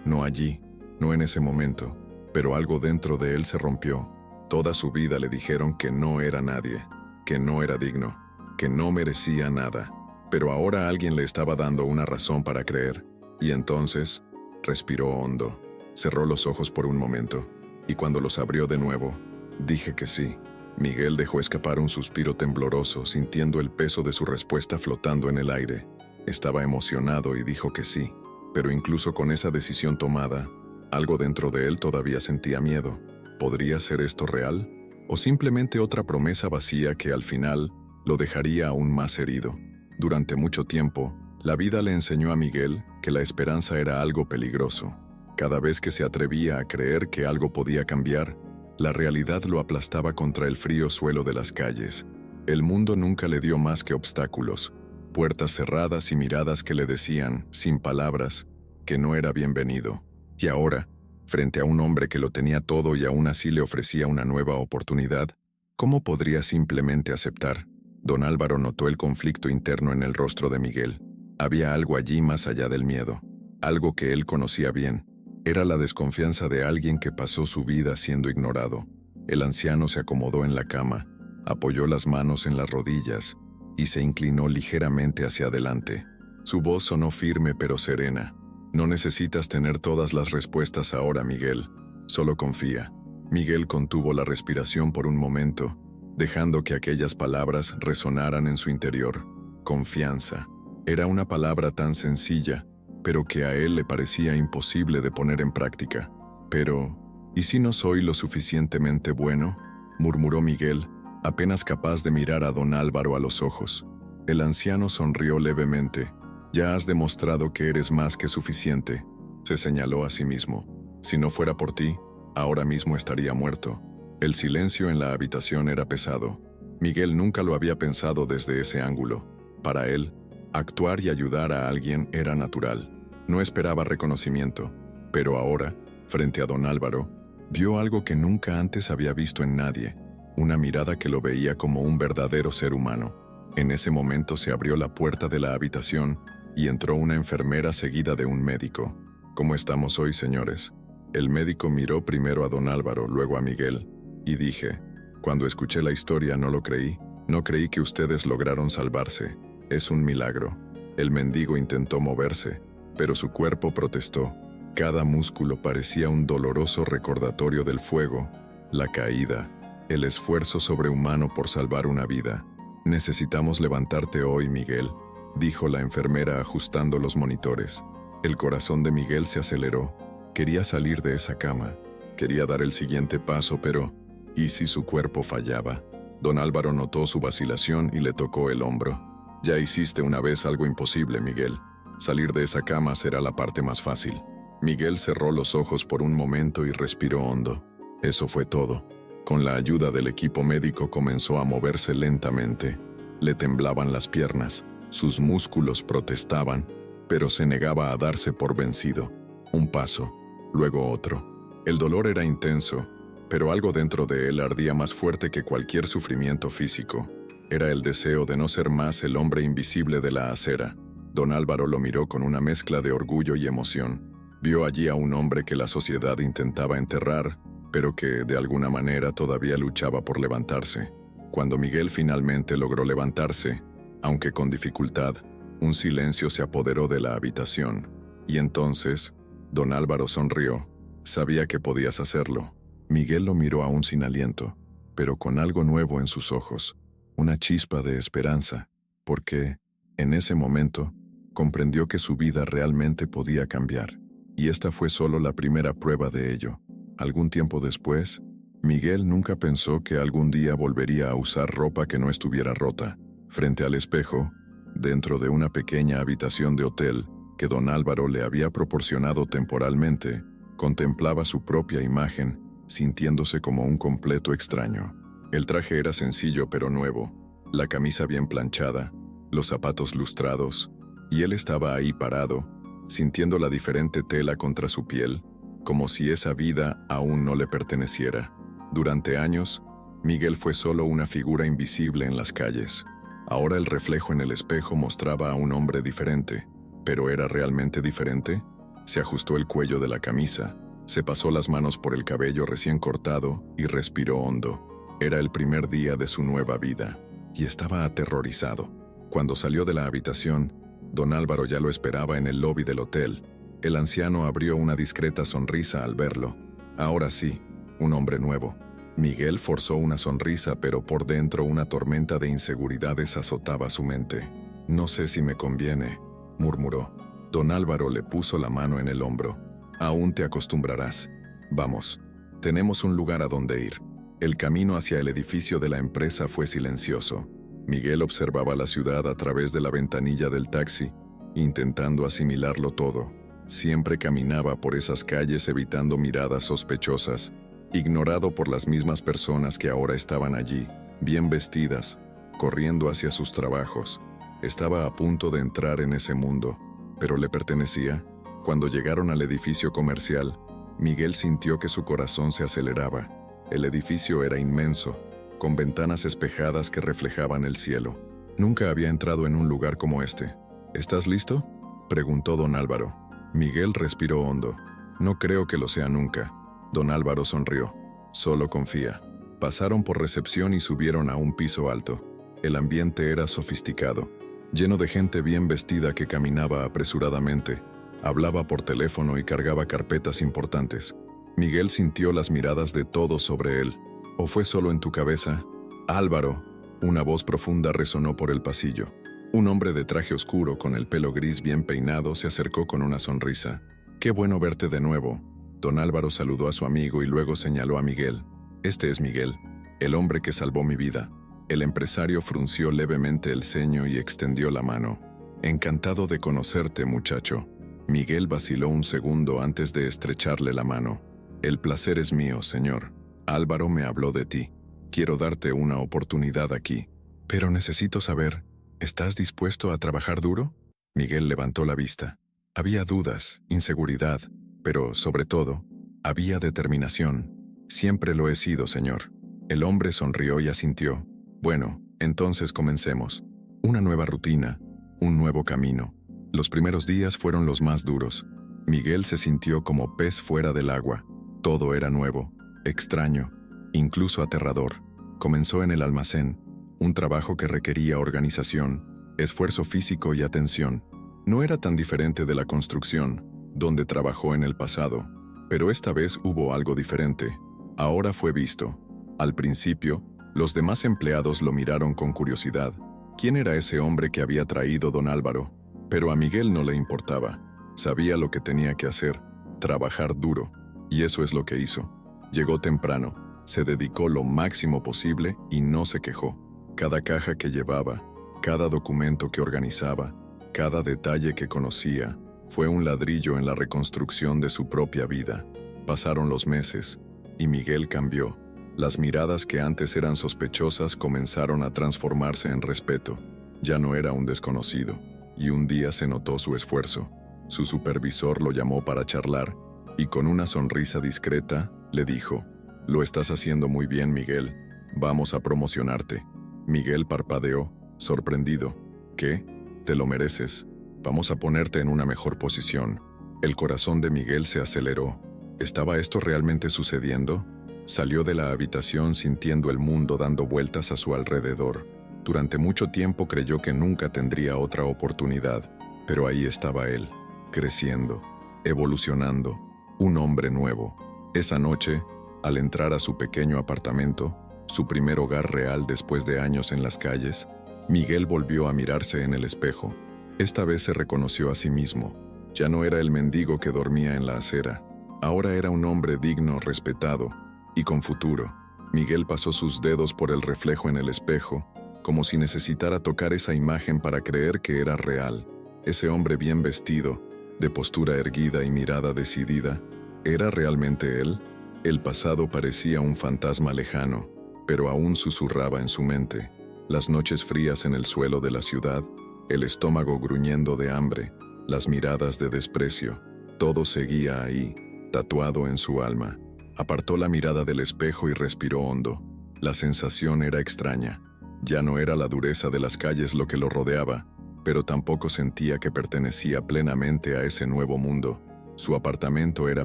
no allí, no en ese momento, pero algo dentro de él se rompió. Toda su vida le dijeron que no era nadie, que no era digno, que no merecía nada. Pero ahora alguien le estaba dando una razón para creer. Y entonces, respiró hondo, cerró los ojos por un momento, y cuando los abrió de nuevo, dije que sí. Miguel dejó escapar un suspiro tembloroso, sintiendo el peso de su respuesta flotando en el aire. Estaba emocionado y dijo que sí, pero incluso con esa decisión tomada, algo dentro de él todavía sentía miedo. ¿Podría ser esto real? ¿O simplemente otra promesa vacía que al final lo dejaría aún más herido? Durante mucho tiempo, la vida le enseñó a Miguel que la esperanza era algo peligroso. Cada vez que se atrevía a creer que algo podía cambiar, la realidad lo aplastaba contra el frío suelo de las calles. El mundo nunca le dio más que obstáculos, puertas cerradas y miradas que le decían, sin palabras, que no era bienvenido. Y ahora, frente a un hombre que lo tenía todo y aún así le ofrecía una nueva oportunidad, ¿cómo podría simplemente aceptar? Don Álvaro notó el conflicto interno en el rostro de Miguel. Había algo allí más allá del miedo, algo que él conocía bien. Era la desconfianza de alguien que pasó su vida siendo ignorado. El anciano se acomodó en la cama, apoyó las manos en las rodillas y se inclinó ligeramente hacia adelante. Su voz sonó firme pero serena. No necesitas tener todas las respuestas ahora, Miguel. Solo confía. Miguel contuvo la respiración por un momento, dejando que aquellas palabras resonaran en su interior. Confianza. Era una palabra tan sencilla, pero que a él le parecía imposible de poner en práctica. Pero, ¿y si no soy lo suficientemente bueno?, murmuró Miguel, apenas capaz de mirar a don Álvaro a los ojos. El anciano sonrió levemente. Ya has demostrado que eres más que suficiente, se señaló a sí mismo. Si no fuera por ti, ahora mismo estaría muerto. El silencio en la habitación era pesado. Miguel nunca lo había pensado desde ese ángulo. Para él, actuar y ayudar a alguien era natural. No esperaba reconocimiento, pero ahora, frente a don Álvaro, vio algo que nunca antes había visto en nadie, una mirada que lo veía como un verdadero ser humano. En ese momento se abrió la puerta de la habitación y entró una enfermera seguida de un médico. ¿Cómo estamos hoy, señores? El médico miró primero a don Álvaro, luego a Miguel, y dije, cuando escuché la historia no lo creí. No creí que ustedes lograron salvarse. Es un milagro. El mendigo intentó moverse, pero su cuerpo protestó. Cada músculo parecía un doloroso recordatorio del fuego, la caída, el esfuerzo sobrehumano por salvar una vida. Necesitamos levantarte hoy, Miguel, dijo la enfermera ajustando los monitores. El corazón de Miguel se aceleró. Quería salir de esa cama. Quería dar el siguiente paso, pero ¿y si su cuerpo fallaba? Don Álvaro notó su vacilación y le tocó el hombro. Ya hiciste una vez algo imposible, Miguel. Salir de esa cama será la parte más fácil. Miguel cerró los ojos por un momento y respiró hondo. Eso fue todo. Con la ayuda del equipo médico comenzó a moverse lentamente. Le temblaban las piernas, sus músculos protestaban, pero se negaba a darse por vencido. Un paso, luego otro. El dolor era intenso, pero algo dentro de él ardía más fuerte que cualquier sufrimiento físico. Era el deseo de no ser más el hombre invisible de la acera. Don Álvaro lo miró con una mezcla de orgullo y emoción. Vio allí a un hombre que la sociedad intentaba enterrar, pero que, de alguna manera, todavía luchaba por levantarse. Cuando Miguel finalmente logró levantarse, aunque con dificultad, un silencio se apoderó de la habitación. Y entonces, don Álvaro sonrió. Sabía que podías hacerlo. Miguel lo miró aún sin aliento, pero con algo nuevo en sus ojos, una chispa de esperanza, porque, en ese momento, comprendió que su vida realmente podía cambiar. Y esta fue solo la primera prueba de ello. Algún tiempo después, Miguel nunca pensó que algún día volvería a usar ropa que no estuviera rota. Frente al espejo, dentro de una pequeña habitación de hotel que don Álvaro le había proporcionado temporalmente, contemplaba su propia imagen, sintiéndose como un completo extraño. El traje era sencillo pero nuevo, la camisa bien planchada, los zapatos lustrados, y él estaba ahí parado, sintiendo la diferente tela contra su piel, como si esa vida aún no le perteneciera. Durante años, Miguel fue solo una figura invisible en las calles. Ahora el reflejo en el espejo mostraba a un hombre diferente. ¿Pero era realmente diferente? Se ajustó el cuello de la camisa, se pasó las manos por el cabello recién cortado y respiró hondo. Era el primer día de su nueva vida, y estaba aterrorizado. Cuando salió de la habitación, don Álvaro ya lo esperaba en el lobby del hotel. El anciano abrió una discreta sonrisa al verlo. Ahora sí, un hombre nuevo. Miguel forzó una sonrisa, pero por dentro una tormenta de inseguridades azotaba su mente. «No sé si me conviene», murmuró. Don Álvaro le puso la mano en el hombro. «Aún te acostumbrarás. Vamos, tenemos un lugar a donde ir». El camino hacia el edificio de la empresa fue silencioso. Miguel observaba la ciudad a través de la ventanilla del taxi, intentando asimilarlo todo. Siempre caminaba por esas calles evitando miradas sospechosas, ignorado por las mismas personas que ahora estaban allí, bien vestidas, corriendo hacia sus trabajos. Estaba a punto de entrar en ese mundo, pero le pertenecía. Cuando llegaron al edificio comercial, Miguel sintió que su corazón se aceleraba. El edificio era inmenso, con ventanas espejadas que reflejaban el cielo. Nunca había entrado en un lugar como este. ¿Estás listo?, preguntó don Álvaro. Miguel respiró hondo. No creo que lo sea nunca. Don Álvaro sonrió. Solo confía. Pasaron por recepción y subieron a un piso alto. El ambiente era sofisticado, lleno de gente bien vestida que caminaba apresuradamente, hablaba por teléfono y cargaba carpetas importantes. Miguel sintió las miradas de todos sobre él. ¿O fue solo en tu cabeza? «Álvaro», una voz profunda resonó por el pasillo. Un hombre de traje oscuro con el pelo gris bien peinado se acercó con una sonrisa. «Qué bueno verte de nuevo». Don Álvaro saludó a su amigo y luego señaló a Miguel. «Este es Miguel, el hombre que salvó mi vida». El empresario frunció levemente el ceño y extendió la mano. «Encantado de conocerte, muchacho». Miguel vaciló un segundo antes de estrecharle la mano. «El placer es mío, señor. Álvaro me habló de ti. Quiero darte una oportunidad aquí. Pero necesito saber, ¿estás dispuesto a trabajar duro?» Miguel levantó la vista. Había dudas, inseguridad, pero, sobre todo, había determinación. «Siempre lo he sido, señor». El hombre sonrió y asintió. «Bueno, entonces comencemos. Una nueva rutina, un nuevo camino. Los primeros días fueron los más duros. Miguel se sintió como pez fuera del agua. Todo era nuevo, extraño, incluso aterrador. Comenzó en el almacén, un trabajo que requería organización, esfuerzo físico y atención. No era tan diferente de la construcción, donde trabajó en el pasado, pero esta vez hubo algo diferente. Ahora fue visto. Al principio, los demás empleados lo miraron con curiosidad. ¿Quién era ese hombre que había traído don Álvaro? Pero a Miguel no le importaba. Sabía lo que tenía que hacer, trabajar duro, y eso es lo que hizo. Llegó temprano, se dedicó lo máximo posible y no se quejó. Cada caja que llevaba, cada documento que organizaba, cada detalle que conocía, fue un ladrillo en la reconstrucción de su propia vida. Pasaron los meses, y Miguel cambió. Las miradas que antes eran sospechosas comenzaron a transformarse en respeto. Ya no era un desconocido, y un día se notó su esfuerzo. Su supervisor lo llamó para charlar, y con una sonrisa discreta, le dijo: «Lo estás haciendo muy bien, Miguel. Vamos a promocionarte». Miguel parpadeó, sorprendido. «¿Qué? Te lo mereces. Vamos a ponerte en una mejor posición». El corazón de Miguel se aceleró. ¿Estaba esto realmente sucediendo? Salió de la habitación sintiendo el mundo dando vueltas a su alrededor. Durante mucho tiempo creyó que nunca tendría otra oportunidad, pero ahí estaba él, creciendo, evolucionando, un hombre nuevo. Esa noche, al entrar a su pequeño apartamento, su primer hogar real después de años en las calles, Miguel volvió a mirarse en el espejo. Esta vez se reconoció a sí mismo. Ya no era el mendigo que dormía en la acera. Ahora era un hombre digno, respetado y con futuro. Miguel pasó sus dedos por el reflejo en el espejo, como si necesitara tocar esa imagen para creer que era real. Ese hombre bien vestido, de postura erguida y mirada decidida, ¿era realmente él? El pasado parecía un fantasma lejano, pero aún susurraba en su mente. Las noches frías en el suelo de la ciudad, el estómago gruñendo de hambre, las miradas de desprecio, todo seguía ahí, tatuado en su alma. Apartó la mirada del espejo y respiró hondo. La sensación era extraña. Ya no era la dureza de las calles lo que lo rodeaba, pero tampoco sentía que pertenecía plenamente a ese nuevo mundo. Su apartamento era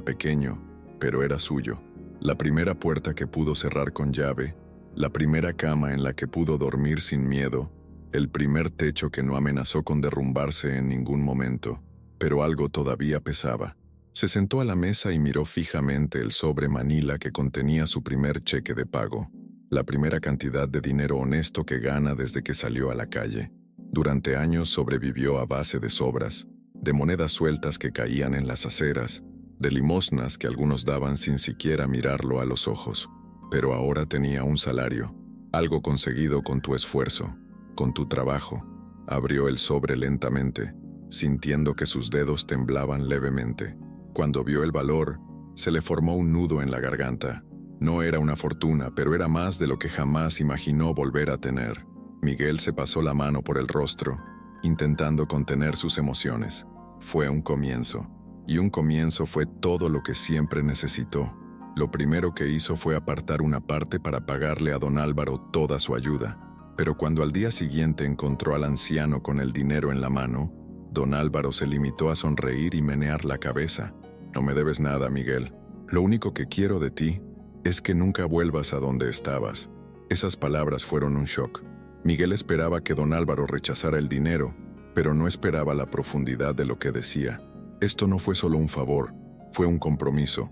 pequeño, pero era suyo. La primera puerta que pudo cerrar con llave, la primera cama en la que pudo dormir sin miedo, el primer techo que no amenazó con derrumbarse en ningún momento. Pero algo todavía pesaba. Se sentó a la mesa y miró fijamente el sobre manila que contenía su primer cheque de pago, la primera cantidad de dinero honesto que gana desde que salió a la calle. Durante años sobrevivió a base de sobras, de monedas sueltas que caían en las aceras, de limosnas que algunos daban sin siquiera mirarlo a los ojos. Pero ahora tenía un salario, algo conseguido con tu esfuerzo, con tu trabajo. Abrió el sobre lentamente, sintiendo que sus dedos temblaban levemente. Cuando vio el valor, se le formó un nudo en la garganta. No era una fortuna, pero era más de lo que jamás imaginó volver a tener. Miguel se pasó la mano por el rostro, intentando contener sus emociones. Fue un comienzo, y un comienzo fue todo lo que siempre necesitó. Lo primero que hizo fue apartar una parte para pagarle a don Álvaro toda su ayuda. Pero cuando al día siguiente encontró al anciano con el dinero en la mano, don Álvaro se limitó a sonreír y menear la cabeza. «No me debes nada, Miguel. Lo único que quiero de ti es que nunca vuelvas a donde estabas». Esas palabras fueron un shock. Miguel esperaba que don Álvaro rechazara el dinero, pero no esperaba la profundidad de lo que decía. Esto no fue solo un favor, fue un compromiso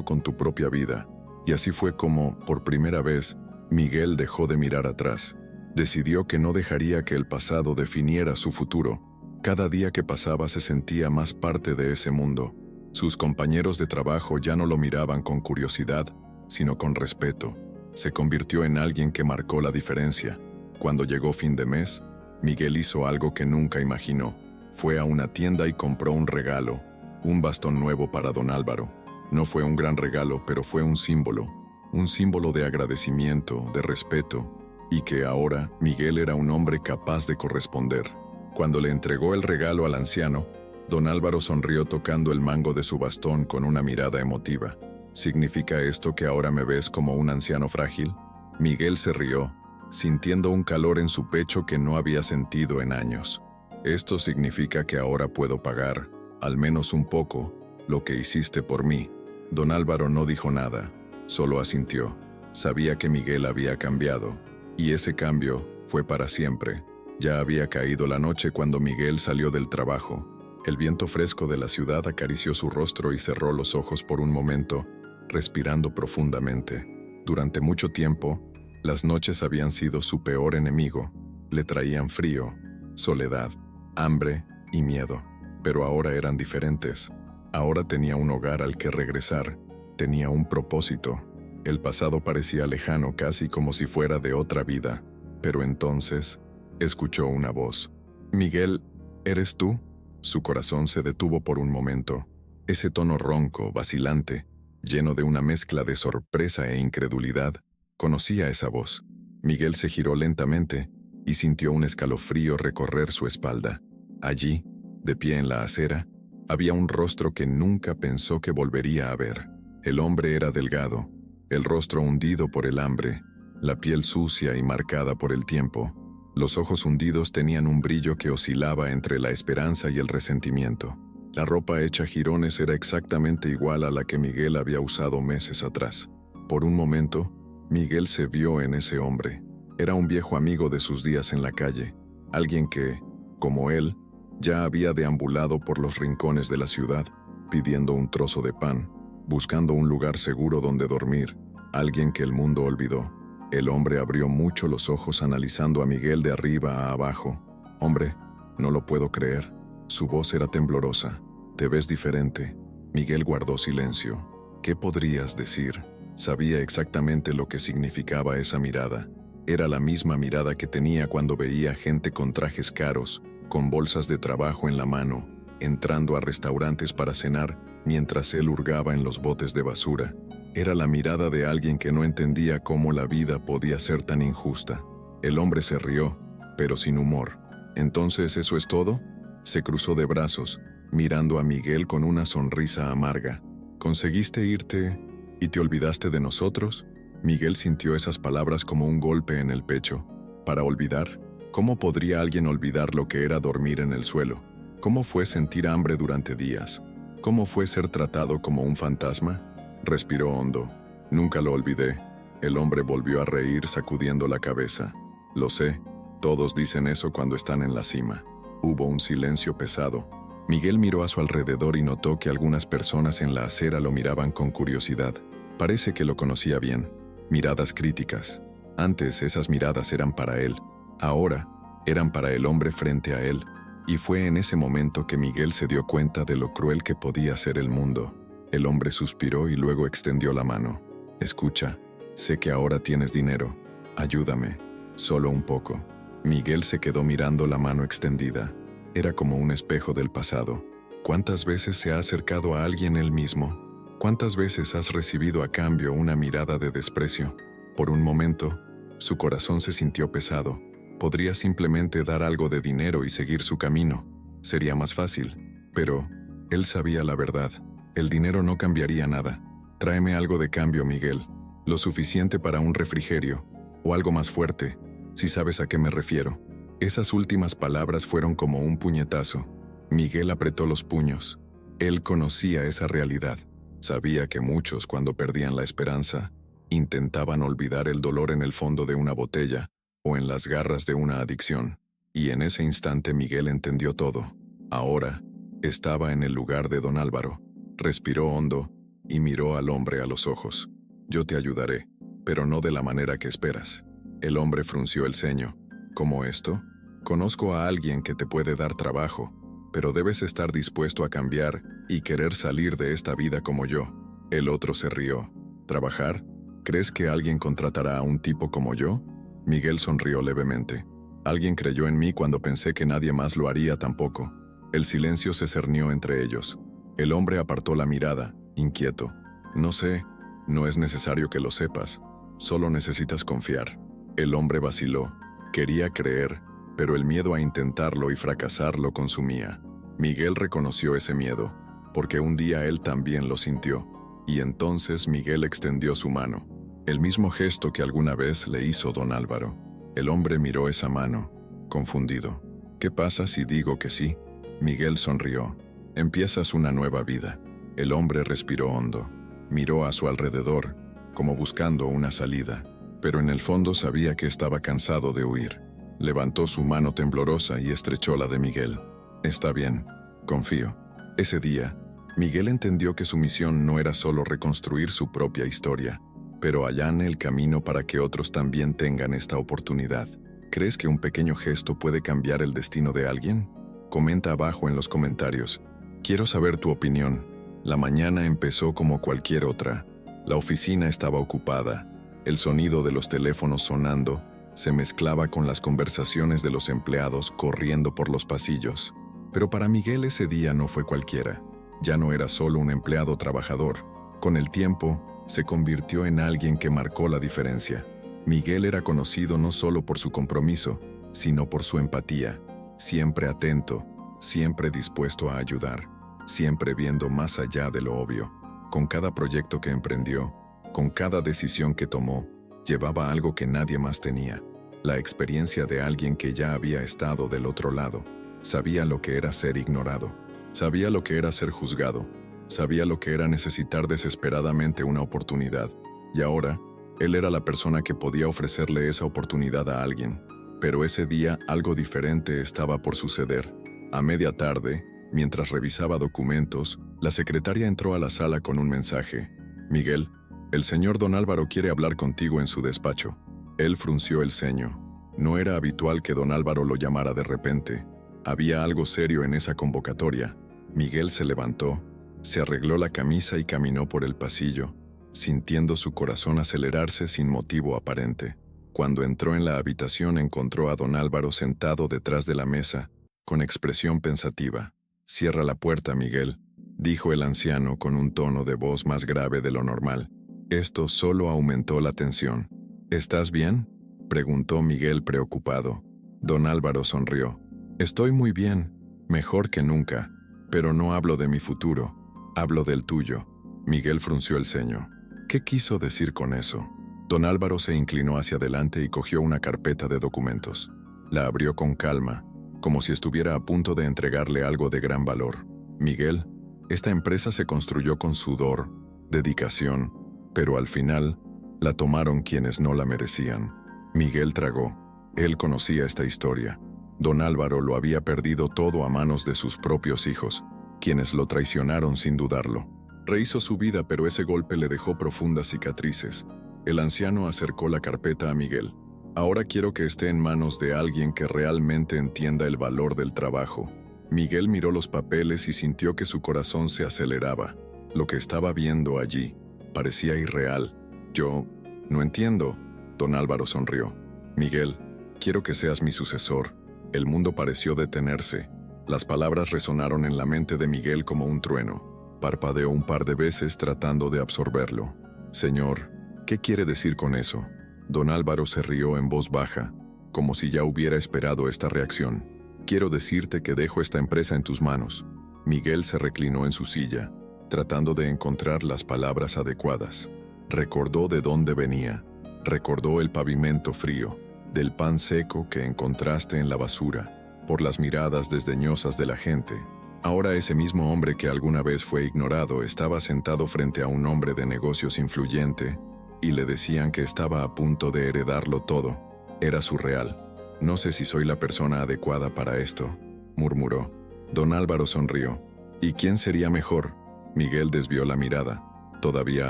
con tu propia vida. Y así fue como, por primera vez, Miguel dejó de mirar atrás. Decidió que no dejaría que el pasado definiera su futuro. Cada día que pasaba se sentía más parte de ese mundo. Sus compañeros de trabajo ya no lo miraban con curiosidad, sino con respeto. Se convirtió en alguien que marcó la diferencia. Cuando llegó fin de mes, Miguel hizo algo que nunca imaginó. Fue a una tienda y compró un regalo, un bastón nuevo para don Álvaro. No fue un gran regalo, pero fue un símbolo de agradecimiento, de respeto, y que ahora Miguel era un hombre capaz de corresponder. Cuando le entregó el regalo al anciano, don Álvaro sonrió tocando el mango de su bastón con una mirada emotiva. ¿Significa esto que ahora me ves como un anciano frágil? Miguel se rió, sintiendo un calor en su pecho que no había sentido en años. Esto significa que ahora puedo pagar, al menos un poco, lo que hiciste por mí. Don Álvaro no dijo nada, solo asintió. Sabía que Miguel había cambiado, y ese cambio fue para siempre. Ya había caído la noche cuando Miguel salió del trabajo. El viento fresco de la ciudad acarició su rostro y cerró los ojos por un momento, respirando profundamente. Durante mucho tiempo, las noches habían sido su peor enemigo. Le traían frío, soledad, hambre y miedo. Pero ahora eran diferentes. Ahora tenía un hogar al que regresar. Tenía un propósito. El pasado parecía lejano, casi como si fuera de otra vida. Pero entonces, escuchó una voz. «Miguel, ¿eres tú?» Su corazón se detuvo por un momento. Ese tono ronco, vacilante, lleno de una mezcla de sorpresa e incredulidad, conocía esa voz. Miguel se giró lentamente y sintió un escalofrío recorrer su espalda. Allí, de pie en la acera, había un rostro que nunca pensó que volvería a ver. El hombre era delgado, el rostro hundido por el hambre, la piel sucia y marcada por el tiempo. Los ojos hundidos tenían un brillo que oscilaba entre la esperanza y el resentimiento. La ropa hecha jirones era exactamente igual a la que Miguel había usado meses atrás. Por un momento, Miguel se vio en ese hombre. Era un viejo amigo de sus días en la calle, alguien que, como él, ya había deambulado por los rincones de la ciudad, pidiendo un trozo de pan, buscando un lugar seguro donde dormir, alguien que el mundo olvidó. El hombre abrió mucho los ojos analizando a Miguel de arriba a abajo. «Hombre, no lo puedo creer». Su voz era temblorosa. «Te ves diferente». Miguel guardó silencio. ¿Qué podrías decir? Sabía exactamente lo que significaba esa mirada. Era la misma mirada que tenía cuando veía gente con trajes caros, con bolsas de trabajo en la mano, entrando a restaurantes para cenar mientras él hurgaba en los botes de basura. Era la mirada de alguien que no entendía cómo la vida podía ser tan injusta. El hombre se rió, pero sin humor. «¿Entonces eso es todo?» Se cruzó de brazos, mirando a Miguel con una sonrisa amarga. «¿Conseguiste irte y te olvidaste de nosotros?» Miguel sintió esas palabras como un golpe en el pecho. ¿Para olvidar? ¿Cómo podría alguien olvidar lo que era dormir en el suelo? ¿Cómo fue sentir hambre durante días? ¿Cómo fue ser tratado como un fantasma? Respiró hondo. «Nunca lo olvidé». El hombre volvió a reír sacudiendo la cabeza. «Lo sé, todos dicen eso cuando están en la cima». Hubo un silencio pesado. Miguel miró a su alrededor y notó que algunas personas en la acera lo miraban con curiosidad. Parece que lo conocía bien. Miradas críticas. Antes esas miradas eran para él. Ahora eran para el hombre frente a él. Y fue en ese momento que Miguel se dio cuenta de lo cruel que podía ser el mundo. El hombre suspiró y luego extendió la mano. «Escucha, sé que ahora tienes dinero. Ayúdame, solo un poco». Miguel se quedó mirando la mano extendida. Era como un espejo del pasado. ¿Cuántas veces se ha acercado a alguien él mismo? ¿Cuántas veces has recibido a cambio una mirada de desprecio? Por un momento, su corazón se sintió pesado. Podría simplemente dar algo de dinero y seguir su camino. Sería más fácil. Pero él sabía la verdad. El dinero no cambiaría nada. «Tráeme algo de cambio, Miguel. Lo suficiente para un refrigerio. O algo más fuerte, si sabes a qué me refiero». Esas últimas palabras fueron como un puñetazo. Miguel apretó los puños. Él conocía esa realidad. Sabía que muchos, cuando perdían la esperanza, intentaban olvidar el dolor en el fondo de una botella o en las garras de una adicción. Y en ese instante Miguel entendió todo. Ahora estaba en el lugar de don Álvaro. Respiró hondo y miró al hombre a los ojos. «Yo te ayudaré, pero no de la manera que esperas». El hombre frunció el ceño. «¿Cómo esto? Conozco a alguien que te puede dar trabajo, pero debes estar dispuesto a cambiar y querer salir de esta vida como yo». El otro se rió. «¿Trabajar? ¿Crees que alguien contratará a un tipo como yo?» Miguel sonrió levemente. «Alguien creyó en mí cuando pensé que nadie más lo haría tampoco». El silencio se cernió entre ellos. El hombre apartó la mirada, inquieto. «No sé, no es necesario que lo sepas. Solo necesitas confiar». El hombre vaciló. Quería creer, pero el miedo a intentarlo y fracasar lo consumía. Miguel reconoció ese miedo, porque un día él también lo sintió. Y entonces Miguel extendió su mano. El mismo gesto que alguna vez le hizo don Álvaro. El hombre miró esa mano, confundido. ¿Qué pasa si digo que sí? Miguel sonrió. Empiezas una nueva vida. El hombre respiró hondo. Miró a su alrededor, como buscando una salida, pero en el fondo sabía que estaba cansado de huir. Levantó su mano temblorosa y estrechó la de Miguel. Está bien, confío. Ese día, Miguel entendió que su misión no era solo reconstruir su propia historia, pero allane el camino para que otros también tengan esta oportunidad. ¿Crees que un pequeño gesto puede cambiar el destino de alguien? Comenta abajo en los comentarios. Quiero saber tu opinión. La mañana empezó como cualquier otra. La oficina estaba ocupada. El sonido de los teléfonos sonando se mezclaba con las conversaciones de los empleados corriendo por los pasillos. Pero para Miguel ese día no fue cualquiera. Ya no era solo un empleado trabajador. Con el tiempo, se convirtió en alguien que marcó la diferencia. Miguel era conocido no solo por su compromiso, sino por su empatía. Siempre atento, siempre dispuesto a ayudar, siempre viendo más allá de lo obvio. Con cada proyecto que emprendió, con cada decisión que tomó, llevaba algo que nadie más tenía. La experiencia de alguien que ya había estado del otro lado. Sabía lo que era ser ignorado. Sabía lo que era ser juzgado. Sabía lo que era necesitar desesperadamente una oportunidad. Y ahora, él era la persona que podía ofrecerle esa oportunidad a alguien. Pero ese día algo diferente estaba por suceder. A media tarde, mientras revisaba documentos, la secretaria entró a la sala con un mensaje. Miguel, el señor don Álvaro quiere hablar contigo en su despacho. Él frunció el ceño. No era habitual que don Álvaro lo llamara de repente. Había algo serio en esa convocatoria. Miguel se levantó, se arregló la camisa y caminó por el pasillo, sintiendo su corazón acelerarse sin motivo aparente. Cuando entró en la habitación encontró a don Álvaro sentado detrás de la mesa, con expresión pensativa. «Cierra la puerta, Miguel», dijo el anciano con un tono de voz más grave de lo normal. Esto solo aumentó la tensión. «¿Estás bien?», preguntó Miguel preocupado. Don Álvaro sonrió. «Estoy muy bien, mejor que nunca, pero no hablo de mi futuro, hablo del tuyo». Miguel frunció el ceño. ¿Qué quiso decir con eso? Don Álvaro se inclinó hacia adelante y cogió una carpeta de documentos. La abrió con calma, como si estuviera a punto de entregarle algo de gran valor. «Miguel, esta empresa se construyó con sudor, dedicación, pero al final la tomaron quienes no la merecían». Miguel tragó. Él conocía esta historia. Don Álvaro lo había perdido todo a manos de sus propios hijos, quienes lo traicionaron sin dudarlo. Rehizo su vida, pero ese golpe le dejó profundas cicatrices. El anciano acercó la carpeta a Miguel. «Ahora quiero que esté en manos de alguien que realmente entienda el valor del trabajo». Miguel miró los papeles y sintió que su corazón se aceleraba. Lo que estaba viendo allí parecía irreal. «Yo no entiendo». Don Álvaro sonrió. «Miguel, quiero que seas mi sucesor». El mundo pareció detenerse. Las palabras resonaron en la mente de Miguel como un trueno. Parpadeó un par de veces tratando de absorberlo. «Señor, ¿qué quiere decir con eso?». Don Álvaro se rió en voz baja, como si ya hubiera esperado esta reacción. «Quiero decirte que dejo esta empresa en tus manos». Miguel se reclinó en su silla, tratando de encontrar las palabras adecuadas. Recordó de dónde venía. Recordó el pavimento frío, del pan seco que encontraste en la basura, por las miradas desdeñosas de la gente. Ahora ese mismo hombre que alguna vez fue ignorado estaba sentado frente a un hombre de negocios influyente y le decían que estaba a punto de heredarlo todo. Era surreal. «No sé si soy la persona adecuada para esto», murmuró. Don Álvaro sonrió. «¿Y quién sería mejor?». Miguel desvió la mirada, todavía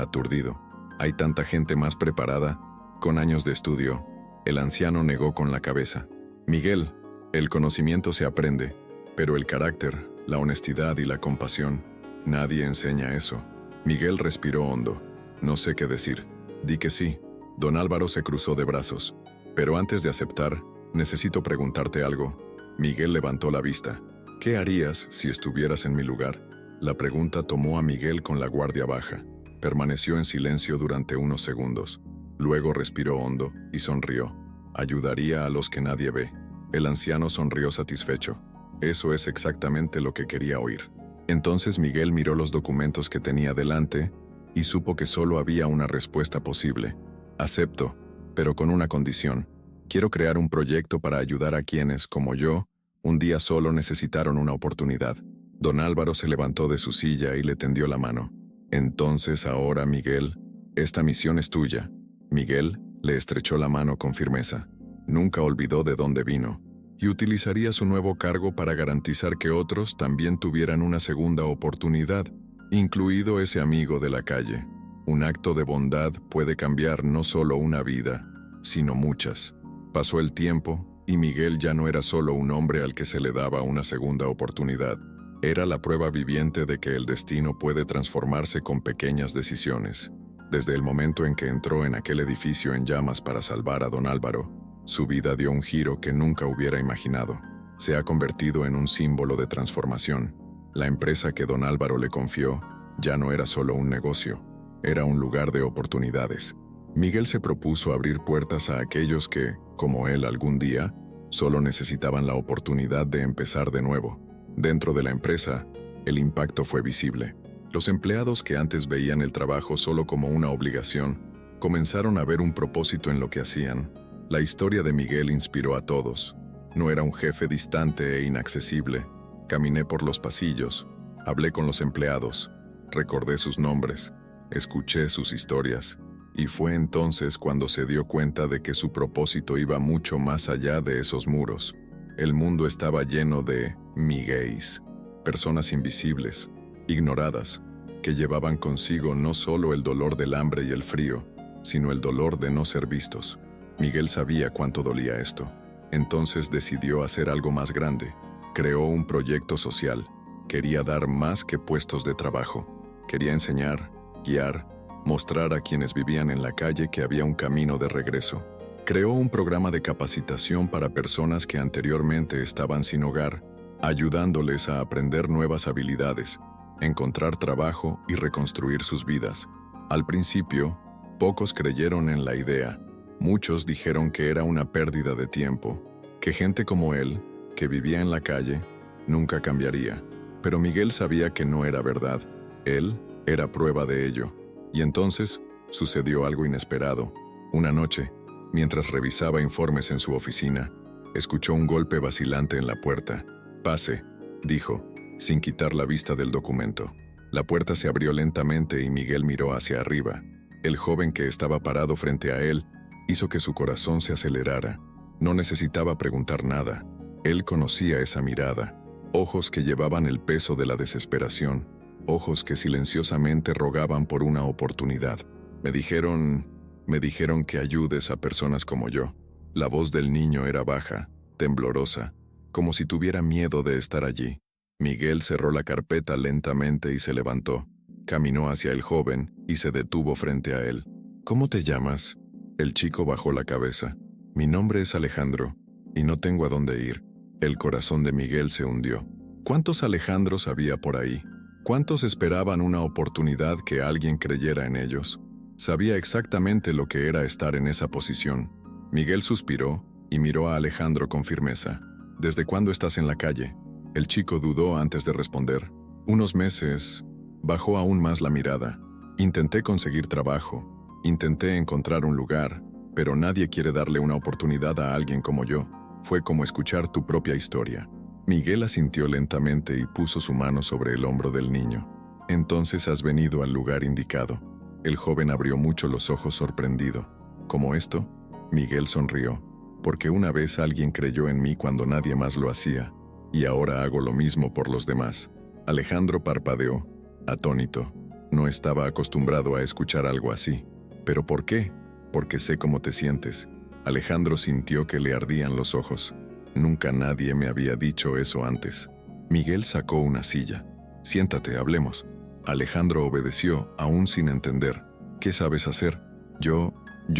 aturdido. «Hay tanta gente más preparada, con años de estudio». El anciano negó con la cabeza. «Miguel, el conocimiento se aprende, pero el carácter, la honestidad y la compasión, nadie enseña eso». Miguel respiró hondo. «No sé qué decir». «Di que sí». Don Álvaro se cruzó de brazos. «Pero antes de aceptar, necesito preguntarte algo». Miguel levantó la vista. «¿Qué harías si estuvieras en mi lugar?». La pregunta tomó a Miguel con la guardia baja. Permaneció en silencio durante unos segundos. Luego respiró hondo y sonrió. «Ayudaría a los que nadie ve». El anciano sonrió satisfecho. Eso es exactamente lo que quería oír. Entonces Miguel miró los documentos que tenía delante y supo que solo había una respuesta posible. «Acepto, pero con una condición. Quiero crear un proyecto para ayudar a quienes, como yo, Un día solo necesitaron una oportunidad. Don Álvaro se levantó de su silla y le tendió la mano. Entonces ahora, Miguel, esta misión es tuya. Miguel le estrechó la mano con firmeza. Nunca olvidó de dónde vino, y utilizaría su nuevo cargo para garantizar que otros también tuvieran una segunda oportunidad, incluido ese amigo de la calle. Un acto de bondad puede cambiar no solo una vida, sino muchas. Pasó el tiempo, y Miguel ya no era solo un hombre al que se le daba una segunda oportunidad. Era la prueba viviente de que el destino puede transformarse con pequeñas decisiones. Desde el momento en que entró en aquel edificio en llamas para salvar a don Álvaro, su vida dio un giro que nunca hubiera imaginado. Se ha convertido en un símbolo de transformación. La empresa que don Álvaro le confió ya no era solo un negocio, era un lugar de oportunidades. Miguel se propuso abrir puertas a aquellos que, como él algún día, solo necesitaban la oportunidad de empezar de nuevo. Dentro de la empresa, el impacto fue visible. Los empleados que antes veían el trabajo solo como una obligación, comenzaron a ver un propósito en lo que hacían. La historia de Miguel inspiró a todos. No era un jefe distante e inaccesible. Caminé por los pasillos, hablé con los empleados, recordé sus nombres, escuché sus historias, y fue entonces cuando se dio cuenta de que su propósito iba mucho más allá de esos muros. El mundo estaba lleno de Miguéis, personas invisibles, ignoradas, que llevaban consigo no solo el dolor del hambre y el frío, sino el dolor de no ser vistos. Miguel sabía cuánto dolía esto. Entonces decidió hacer algo más grande. Creó un proyecto social. Quería dar más que puestos de trabajo. Quería enseñar, guiar, mostrar a quienes vivían en la calle que había un camino de regreso. Creó un programa de capacitación para personas que anteriormente estaban sin hogar, ayudándoles a aprender nuevas habilidades, encontrar trabajo y reconstruir sus vidas. Al principio, pocos creyeron en la idea. Muchos dijeron que era una pérdida de tiempo, que gente como él, que vivía en la calle, nunca cambiaría. Pero Miguel sabía que no era verdad. Él era prueba de ello. Y entonces sucedió algo inesperado. Una noche, mientras revisaba informes en su oficina, escuchó un golpe vacilante en la puerta. «Pase», dijo, sin quitar la vista del documento. La puerta se abrió lentamente y Miguel miró hacia arriba. El joven que estaba parado frente a él hizo que su corazón se acelerara. No necesitaba preguntar nada. Él conocía esa mirada. Ojos que llevaban el peso de la desesperación. Ojos que silenciosamente rogaban por una oportunidad. Me dijeron que ayudes a personas como yo. La voz del niño era baja, temblorosa, como si tuviera miedo de estar allí. Miguel cerró la carpeta lentamente y se levantó. Caminó hacia el joven y se detuvo frente a él. «¿Cómo te llamas?» El chico bajó la cabeza. «Mi nombre es Alejandro, y no tengo a dónde ir». El corazón de Miguel se hundió. ¿Cuántos Alejandros había por ahí? ¿Cuántos esperaban una oportunidad que alguien creyera en ellos? Sabía exactamente lo que era estar en esa posición. Miguel suspiró y miró a Alejandro con firmeza. «¿Desde cuándo estás en la calle?» El chico dudó antes de responder. «Unos meses». Bajó aún más la mirada. «Intenté conseguir trabajo. Intenté encontrar un lugar, pero nadie quiere darle una oportunidad a alguien como yo. Fue como escuchar tu propia historia». Miguel asintió lentamente y puso su mano sobre el hombro del niño. «Entonces has venido al lugar indicado». El joven abrió mucho los ojos sorprendido. «¿Cómo esto?» Miguel sonrió. «Porque una vez alguien creyó en mí cuando nadie más lo hacía, y ahora hago lo mismo por los demás». Alejandro parpadeó, atónito. No estaba acostumbrado a escuchar algo así. «¿Pero por qué?» «Porque sé cómo te sientes». Alejandro sintió que le ardían los ojos. «Nunca nadie me había dicho eso antes». Miguel sacó una silla. «Siéntate, hablemos». Alejandro obedeció, aún sin entender. «¿Qué sabes hacer?» Yo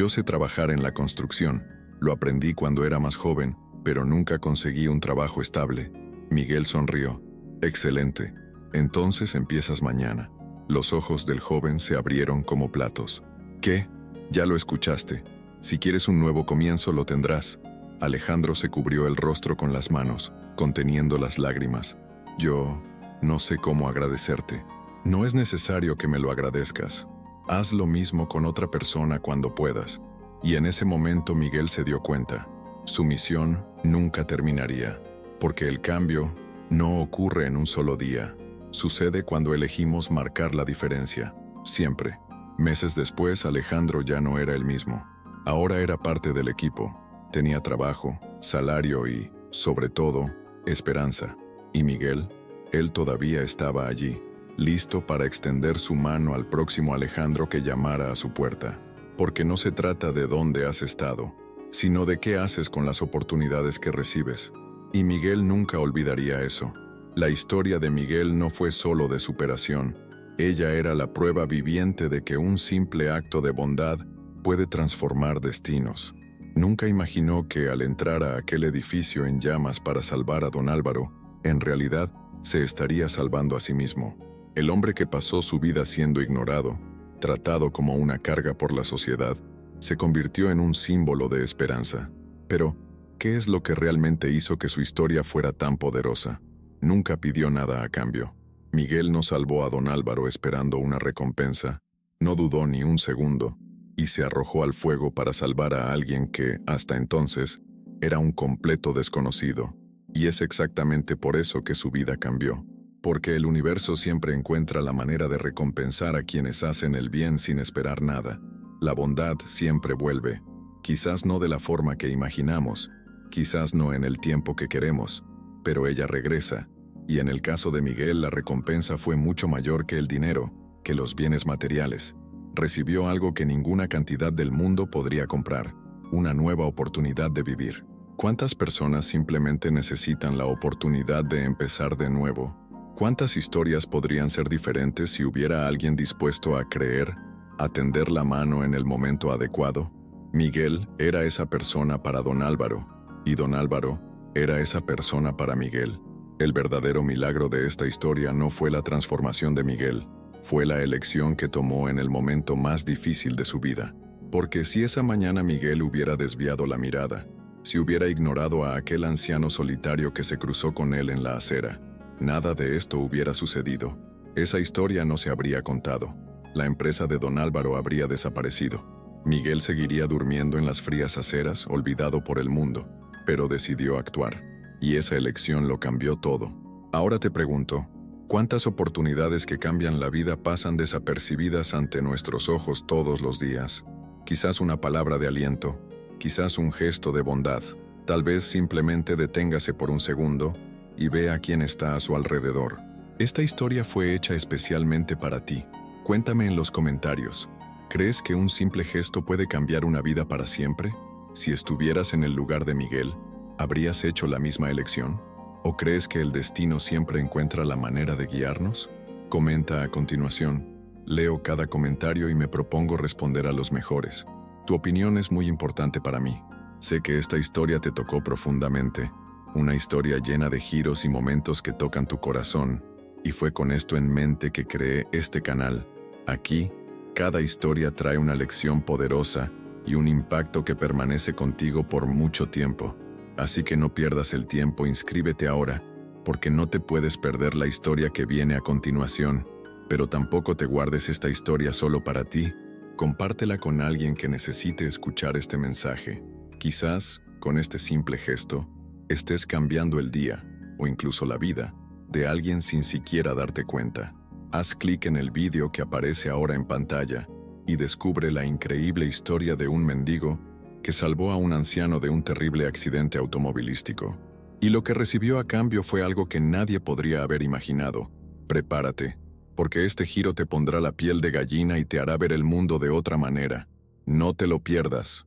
sé trabajar en la construcción. Lo aprendí cuando era más joven, pero nunca conseguí un trabajo estable». Miguel sonrió. «Excelente. Entonces empiezas mañana». Los ojos del joven se abrieron como platos. «¿Qué? Ya lo escuchaste. Si quieres un nuevo comienzo, lo tendrás». Alejandro se cubrió el rostro con las manos, conteniendo las lágrimas. «Yo no sé cómo agradecerte». «No es necesario que me lo agradezcas. Haz lo mismo con otra persona cuando puedas». Y en ese momento Miguel se dio cuenta. Su misión nunca terminaría. Porque el cambio no ocurre en un solo día. Sucede cuando elegimos marcar la diferencia, siempre. Meses después, Alejandro ya no era el mismo. Ahora era parte del equipo. Tenía trabajo, salario y, sobre todo, esperanza. Y Miguel, él todavía estaba allí, listo para extender su mano al próximo Alejandro que llamara a su puerta. Porque no se trata de dónde has estado, sino de qué haces con las oportunidades que recibes. Y Miguel nunca olvidaría eso. La historia de Miguel no fue solo de superación. Ella era la prueba viviente de que un simple acto de bondad puede transformar destinos. Nunca imaginó que al entrar a aquel edificio en llamas para salvar a don Álvaro, en realidad se estaría salvando a sí mismo. El hombre que pasó su vida siendo ignorado, tratado como una carga por la sociedad, se convirtió en un símbolo de esperanza. Pero, ¿qué es lo que realmente hizo que su historia fuera tan poderosa? Nunca pidió nada a cambio. Miguel no salvó a don Álvaro esperando una recompensa, no dudó ni un segundo, y se arrojó al fuego para salvar a alguien que, hasta entonces, era un completo desconocido. Y es exactamente por eso que su vida cambió. Porque el universo siempre encuentra la manera de recompensar a quienes hacen el bien sin esperar nada. La bondad siempre vuelve, quizás no de la forma que imaginamos, quizás no en el tiempo que queremos, pero ella regresa, y en el caso de Miguel la recompensa fue mucho mayor que el dinero, que los bienes materiales. Recibió algo que ninguna cantidad del mundo podría comprar, una nueva oportunidad de vivir. ¿Cuántas personas simplemente necesitan la oportunidad de empezar de nuevo? ¿Cuántas historias podrían ser diferentes si hubiera alguien dispuesto a creer, a tender la mano en el momento adecuado? Miguel era esa persona para don Álvaro, y don Álvaro era esa persona para Miguel. El verdadero milagro de esta historia no fue la transformación de Miguel, fue la elección que tomó en el momento más difícil de su vida. Porque si esa mañana Miguel hubiera desviado la mirada, si hubiera ignorado a aquel anciano solitario que se cruzó con él en la acera, nada de esto hubiera sucedido. Esa historia no se habría contado. La empresa de don Álvaro habría desaparecido. Miguel seguiría durmiendo en las frías aceras, olvidado por el mundo, pero decidió actuar. Y esa elección lo cambió todo. Ahora te pregunto, ¿cuántas oportunidades que cambian la vida pasan desapercibidas ante nuestros ojos todos los días? Quizás una palabra de aliento, quizás un gesto de bondad. Tal vez simplemente deténgase por un segundo y vea quién está a su alrededor. Esta historia fue hecha especialmente para ti. Cuéntame en los comentarios, ¿crees que un simple gesto puede cambiar una vida para siempre? Si estuvieras en el lugar de Miguel, ¿habrías hecho la misma elección? ¿O crees que el destino siempre encuentra la manera de guiarnos? Comenta a continuación. Leo cada comentario y me propongo responder a los mejores. Tu opinión es muy importante para mí. Sé que esta historia te tocó profundamente, una historia llena de giros y momentos que tocan tu corazón, y fue con esto en mente que creé este canal. Aquí, cada historia trae una lección poderosa y un impacto que permanece contigo por mucho tiempo. Así que no pierdas el tiempo, inscríbete ahora, porque no te puedes perder la historia que viene a continuación, pero tampoco te guardes esta historia solo para ti. Compártela con alguien que necesite escuchar este mensaje. Quizás, con este simple gesto, estés cambiando el día, o incluso la vida, de alguien sin siquiera darte cuenta. Haz clic en el vídeo que aparece ahora en pantalla y descubre la increíble historia de un mendigo que salvó a un anciano de un terrible accidente automovilístico. Y lo que recibió a cambio fue algo que nadie podría haber imaginado. Prepárate, porque este giro te pondrá la piel de gallina y te hará ver el mundo de otra manera. No te lo pierdas.